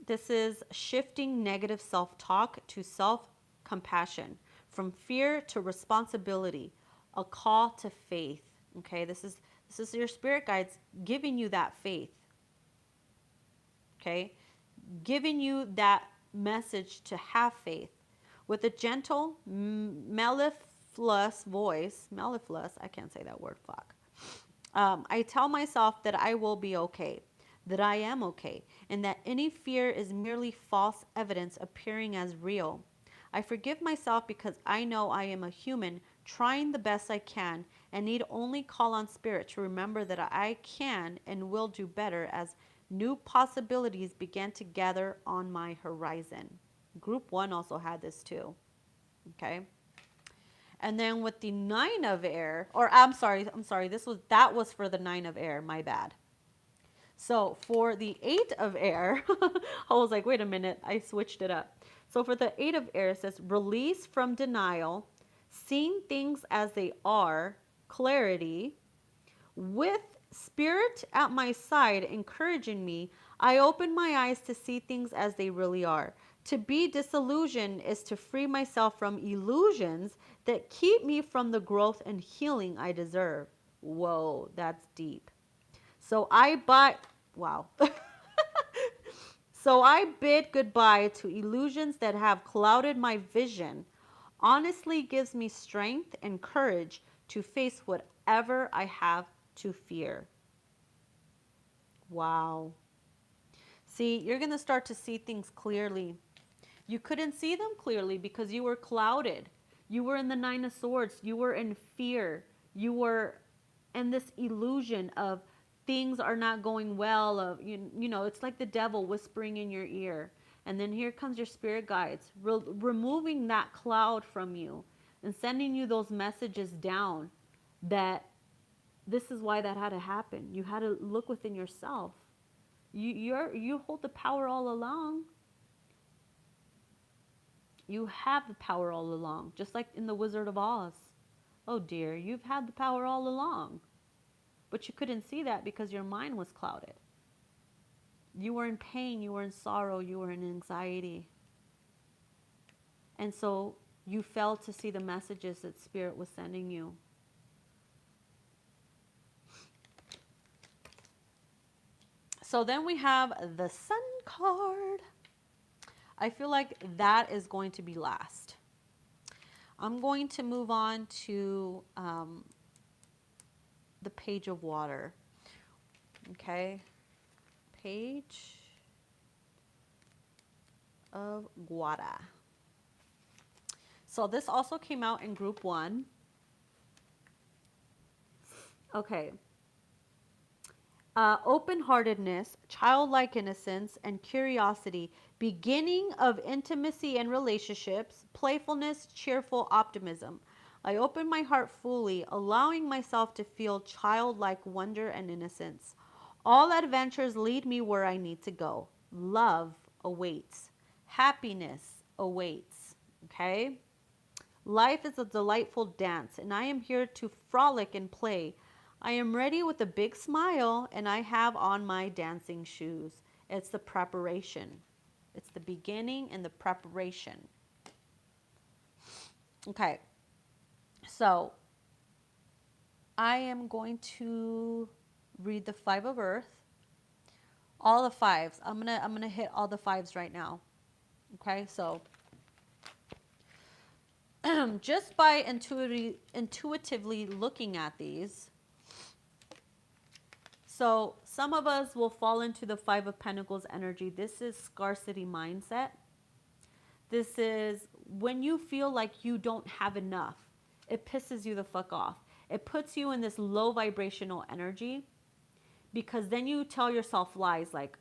this is shifting negative self-talk to self-compassion, from fear to responsibility, a call to faith. Okay, this is your spirit guides giving you that faith. Okay, giving you that message to have faith with a gentle, mellifluous voice. Mellifluous, I can't say that word. Fuck. I tell myself that I will be okay, that I am okay, and that any fear is merely false evidence appearing as real. I forgive myself because I know I am a human trying the best I can and need only call on Spirit to remember that I can and will do better as new possibilities begin to gather on my horizon. Group 1 also had this too. Okay. And then with the 9 of air, or I'm sorry, that was for the 9 of air, my bad. So for the 8 of air, I was like, wait a minute, I switched it up. So for the 8 of air, it says release from denial, seeing things as they are, clarity. With spirit at my side encouraging me, I open my eyes to see things as they really are. To be disillusioned is to free myself from illusions that keep me from the growth and healing I deserve. Whoa, that's deep. So wow. So I bid goodbye to illusions that have clouded my vision. Honestly gives me strength and courage to face whatever I have to fear. Wow. See, you're going to start to see things clearly. You couldn't see them clearly because you were clouded. You were in the 9 of swords. You were in fear. You were in this illusion of things are not going well. Of you know, it's like the devil whispering in your ear. And then here comes your spirit guides, removing that cloud from you and sending you those messages down that this is why that had to happen. You had to look within yourself. You hold the power all along. You have the power all along, just like in the Wizard of Oz. Oh dear, you've had the power all along. But you couldn't see that because your mind was clouded. You were in pain, you were in sorrow, you were in anxiety. And so you failed to see the messages that Spirit was sending you. So then we have the Sun card. I feel like that is going to be last. I'm going to move on to the Page of Water. Okay. Page of Water. So this also came out in group 1. Okay. Open-heartedness, childlike innocence, and curiosity, beginning of intimacy and relationships, playfulness, cheerful optimism. I open my heart fully, allowing myself to feel childlike wonder and innocence. All adventures lead me where I need to go. Love awaits. Happiness awaits. Okay? Life is a delightful dance, and I am here to frolic and play. I am ready with a big smile, and I have on my dancing shoes. It's the preparation. It's the beginning and the preparation. Okay. So, I am going to read the 5 of Earth. All the 5s. I'm gonna hit all the 5s right now. Okay, so just by intuitively looking at these, so some of us will fall into the 5 of Pentacles energy. This is scarcity mindset. This is when you feel like you don't have enough. It pisses you the fuck off. It puts you in this low vibrational energy because then you tell yourself lies like,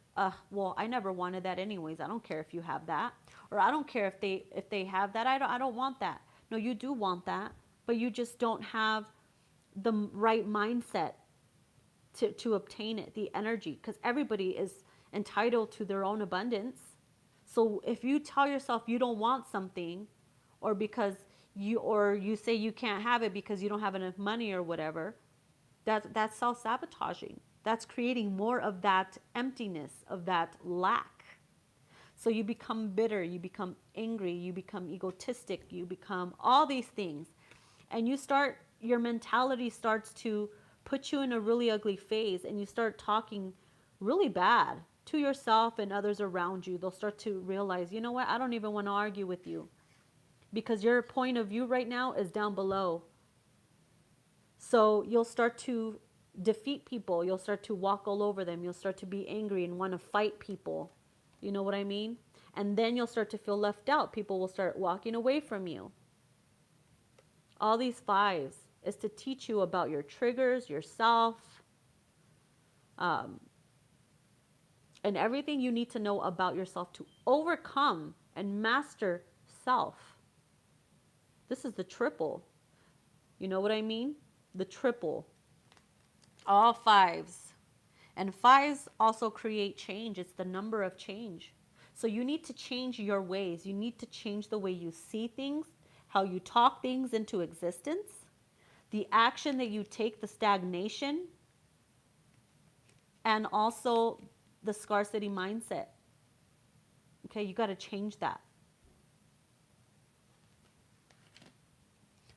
well, I never wanted that anyways. I don't care if you have that. Or I don't care if they have that. I don't want that. No, you do want that, but you just don't have the right mindset to obtain it, the energy, because everybody is entitled to their own abundance. So if you tell yourself you don't want something, or because you say you can't have it because you don't have enough money or whatever, that's self-sabotaging. That's creating more of that emptiness, of that lack. So you become bitter, you become angry, you become egotistic, you become all these things. And your mentality starts to put you in a really ugly phase, and you start talking really bad to yourself and others around you. They'll start to realize, you know what, I don't even want to argue with you because your point of view right now is down below. So you'll start to defeat people. You'll start to walk all over them. You'll start to be angry and want to fight people. You know what I mean? And then you'll start to feel left out. People will start walking away from you. All these 5s is to teach you about your triggers, yourself, and everything you need to know about yourself to overcome and master self. This is the triple. You know what I mean? The triple. All fives. And fives also create change. It's the number of change. So you need to change your ways. You need to change the way you see things, how you talk things into existence, the action that you take, the stagnation, and also the scarcity mindset. Okay, you got to change that.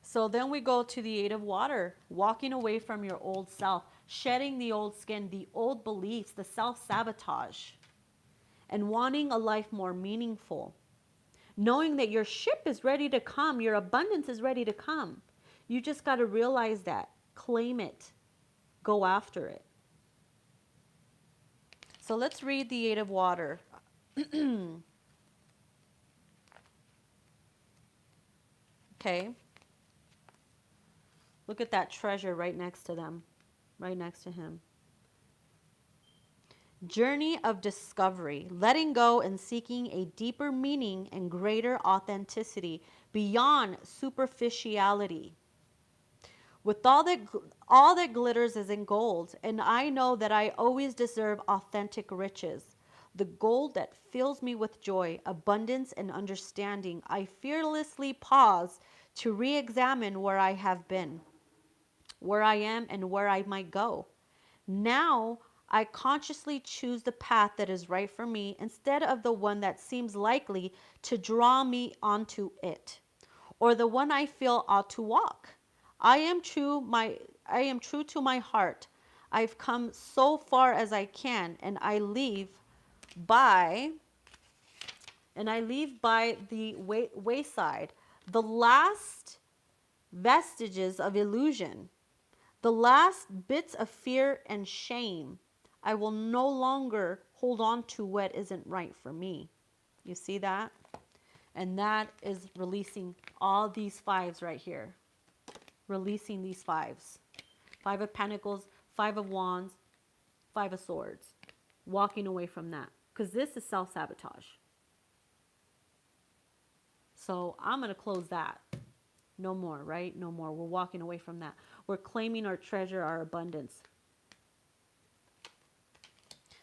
So then we go to the 8 of water, walking away from your old self, shedding the old skin, the old beliefs, the self-sabotage, and wanting a life more meaningful. Knowing that your ship is ready to come, your abundance is ready to come. You just got to realize that, claim it, go after it. So let's read the 8 of water. Okay. Look at that treasure right next to them, right next to him. Journey of discovery, letting go and seeking a deeper meaning and greater authenticity beyond superficiality. With all that glitters isn't gold, and I know that I always deserve authentic riches. The gold that fills me with joy, abundance, and understanding. I fearlessly pause to re-examine where I have been, where I am, and where I might go. Now, I consciously choose the path that is right for me instead of the one that seems likely to draw me onto it, or the one I feel ought to walk. I am true to my heart. I've come so far as I can, and I leave by the wayside the last vestiges of illusion, the last bits of fear and shame. I will no longer hold on to what isn't right for me. You see that? And that is releasing all these fives right here. Releasing these fives. 5 of Pentacles, 5 of Wands, 5 of Swords. Walking away from that. Because this is self-sabotage. So I'm going to close that. No more, right? No more. We're walking away from that. We're claiming our treasure, our abundance.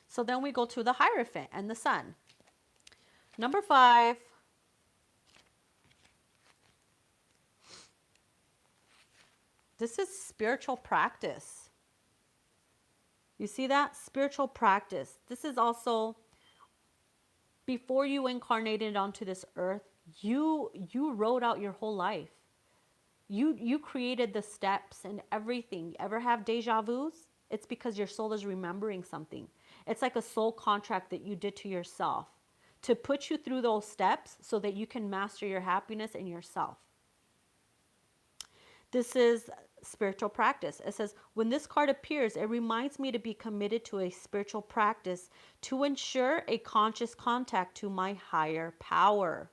So then we go to the Hierophant and the Sun. Number 5. This is spiritual practice. You see that? Spiritual practice. This is also, before you incarnated onto this earth, you wrote out your whole life. You created the steps and everything. Ever have deja vus? It's because your soul is remembering something. It's like a soul contract that you did to yourself to put you through those steps so that you can master your happiness and yourself. This is spiritual practice. It says, when this card appears, it reminds me to be committed to a spiritual practice to ensure a conscious contact to my higher power.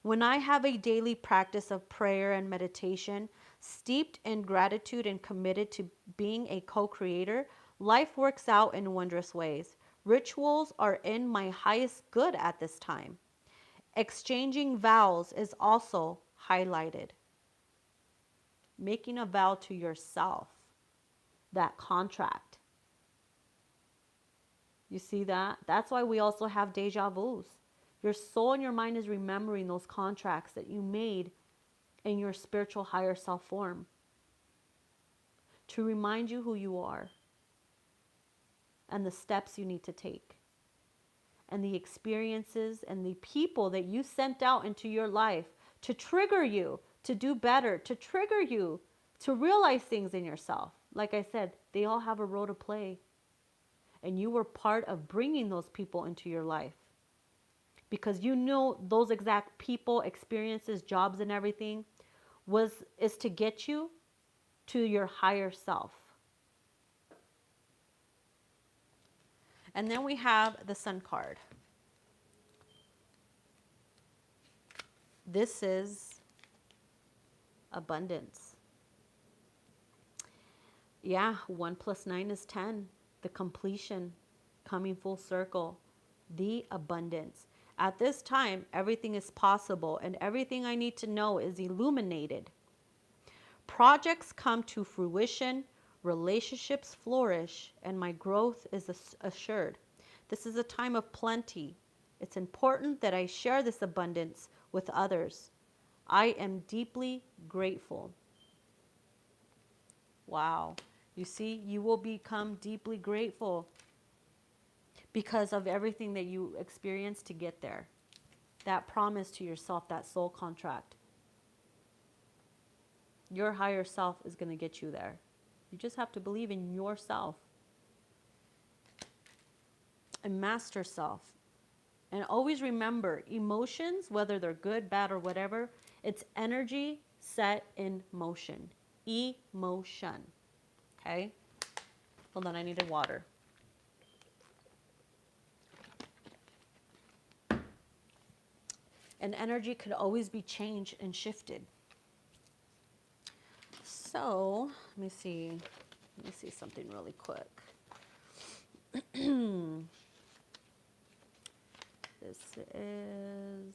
When I have a daily practice of prayer and meditation, steeped in gratitude and committed to being a co-creator, life works out in wondrous ways. Rituals are in my highest good at this time. Exchanging vows is also highlighted. Making a vow to yourself, that contract. You see that? That's why we also have deja vus. Your soul and your mind is remembering those contracts that you made in your spiritual higher self form to remind you who you are and the steps you need to take and the experiences and the people that you sent out into your life to trigger you to do better, to trigger you to realize things in yourself. Like I said, they all have a role to play. And you were part of bringing those people into your life. Because you know those exact people, experiences, jobs, and everything is to get you to your higher self. And then we have the Sun card. This is abundance. Yeah, 1 + 9 is 10. The completion, coming full circle, the abundance. At this time, everything is possible and everything I need to know is illuminated. Projects come to fruition, relationships flourish, and my growth is assured. This is a time of plenty. It's important that I share this abundance with others. I am deeply grateful. Wow. You see, you will become deeply grateful because of everything that you experienced to get there. That promise to yourself, that soul contract. Your higher self is going to get you there. You just have to believe in yourself. And master self. And always remember, emotions, whether they're good, bad, or whatever, it's energy set in motion. Emotion. Okay? Hold on, I needed water. And energy could always be changed and shifted. So, let me see something really quick. This is,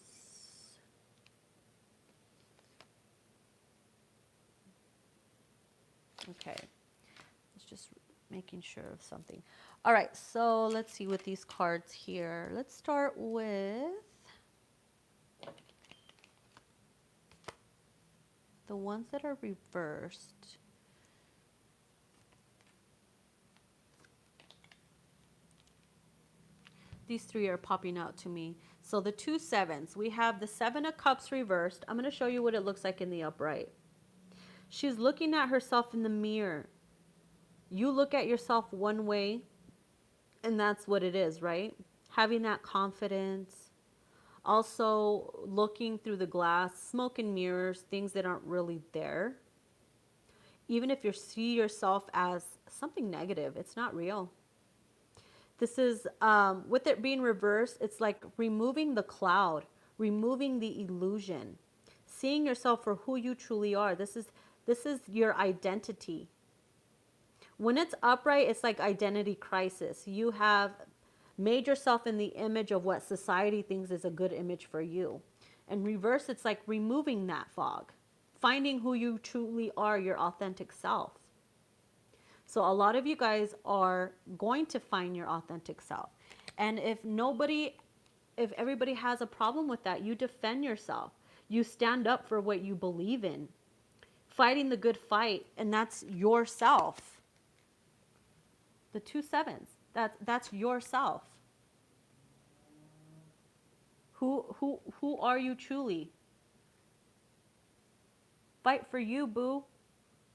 okay, it's just making sure of something. All right, so let's see with these cards here. Let's start with the ones that are reversed. These three are popping out to me. So the 2 sevens, we have the 7 of Cups reversed. I'm going to show you what it looks like in the upright. She's looking at herself in the mirror. You look at yourself one way, and that's what it is, right? Having that confidence. Also looking through the glass, smoke and mirrors, things that aren't really there. Even if you see yourself as something negative, it's not real. This is, with it being reversed, it's like removing the cloud, removing the illusion, seeing yourself for who you truly are. This is your identity. When it's upright, it's like identity crisis. You have made yourself in the image of what society thinks is a good image for you. And reverse, it's like removing that fog, finding who you truly are, your authentic self. So a lot of you guys are going to find your authentic self. And if everybody has a problem with that, you defend yourself. You stand up for what you believe in, fighting the good fight, and that's yourself. The 2 sevens, that's yourself. Who are you truly? Fight for you, boo.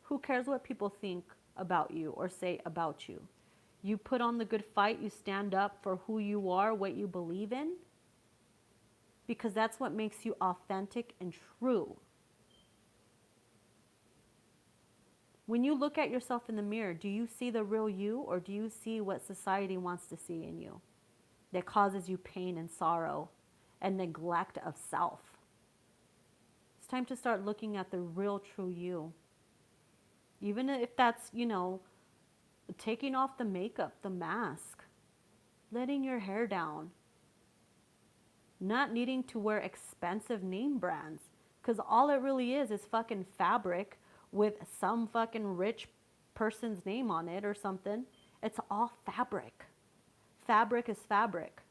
Who cares what people think about you or say about you? You put on the good fight, you stand up for who you are, what you believe in, because that's what makes you authentic and true. When you look at yourself in the mirror, do you see the real you, or do you see what society wants to see in you that causes you pain and sorrow and neglect of self? It's time to start looking at the real true you. Even if that's, taking off the makeup, the mask, letting your hair down, not needing to wear expensive name brands, because all it really is fucking fabric with some fucking rich person's name on it or something. It's all fabric. Fabric is fabric.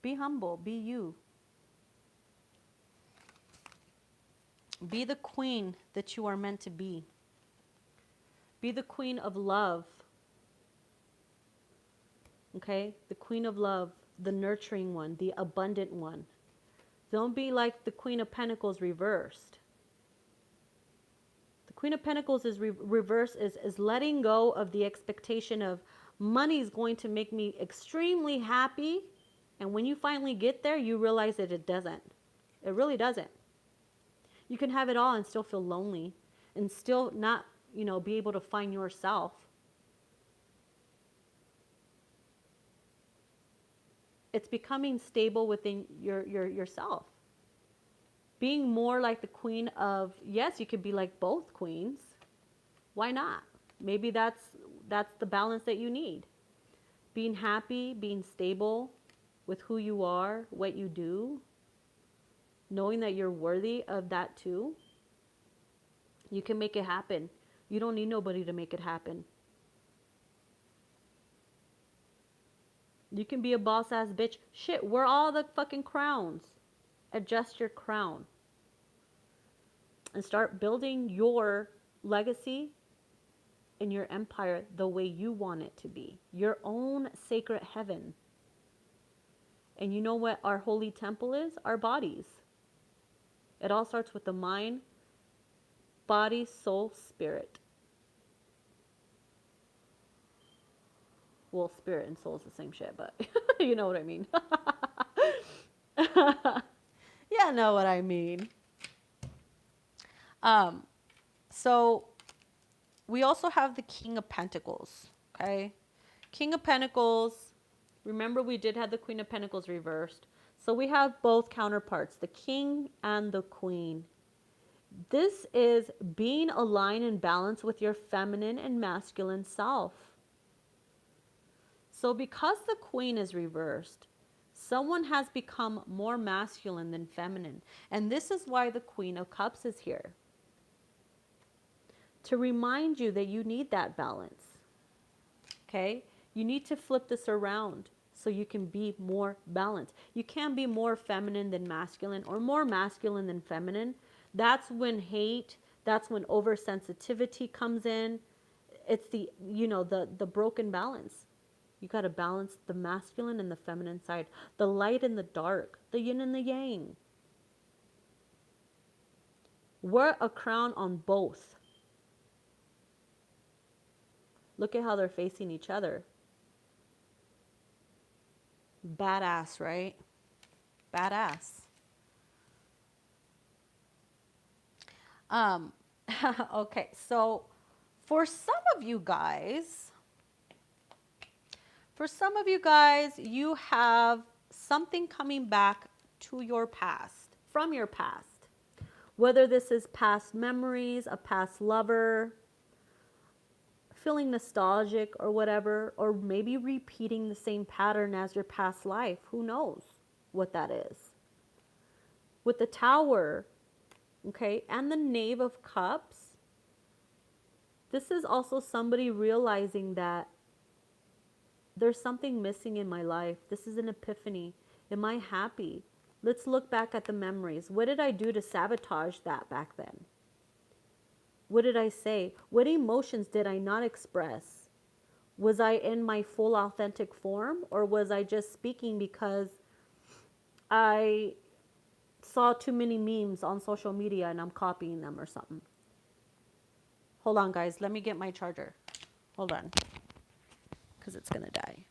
Be humble, be you. Be the queen that you are meant to be. Be the queen of love. Okay? The queen of love, the nurturing one, the abundant one. Don't be like the Queen of Pentacles reversed. The Queen of Pentacles is reversed is letting go of the expectation of money is going to make me extremely happy. And when you finally get there, you realize that it doesn't. It really doesn't. You can have it all and still feel lonely and still not, be able to find yourself. It's becoming stable within yourself. Being more like the queen of, yes, you could be like both queens. Why not? Maybe that's the balance that you need. Being happy, being stable, with who you are, what you do, knowing that you're worthy of that too, you can make it happen. You don't need nobody to make it happen. You can be a boss ass bitch. Shit, we're all the fucking crowns. Adjust your crown. And start building your legacy and your empire the way you want it to be. Your own sacred heaven. And you know what our holy temple is? Our bodies. It all starts with the mind, body, soul, spirit. Well, spirit and soul is the same shit, but you know what I mean. Yeah, know what I mean. So we also have the King of Pentacles, okay? King of Pentacles, remember we did have the Queen of Pentacles reversed. So we have both counterparts, the King and the Queen. This is being aligned and balanced with your feminine and masculine self. So because the Queen is reversed, someone has become more masculine than feminine. And this is why the Queen of Cups is here. To remind you that you need that balance. Okay? You need to flip this around so you can be more balanced. You can't be more feminine than masculine or more masculine than feminine. That's when hate, that's when oversensitivity comes in. It's the, you know, the broken balance. You got to balance the masculine and the feminine side, the light and the dark, the yin and the yang. Wear a crown on both. Look at how they're facing each other. Badass, right? Badass. Okay, so for some of you guys, you have something coming back to your past, from your past. Whether this is past memories, a past lover, feeling nostalgic or whatever, or maybe repeating the same pattern as your past life. Who knows what that is? With the Tower, okay, and the Knave of Cups, this is also somebody realizing that there's something missing in my life. This is an epiphany. Am I happy? Let's look back at the memories. What did I do to sabotage that back then? What did I say? What emotions did I not express? Was I in my full authentic form, or was I just speaking because I saw too many memes on social media and I'm copying them or something? Hold on, guys. Let me get my charger. Hold on. Because it's going to die.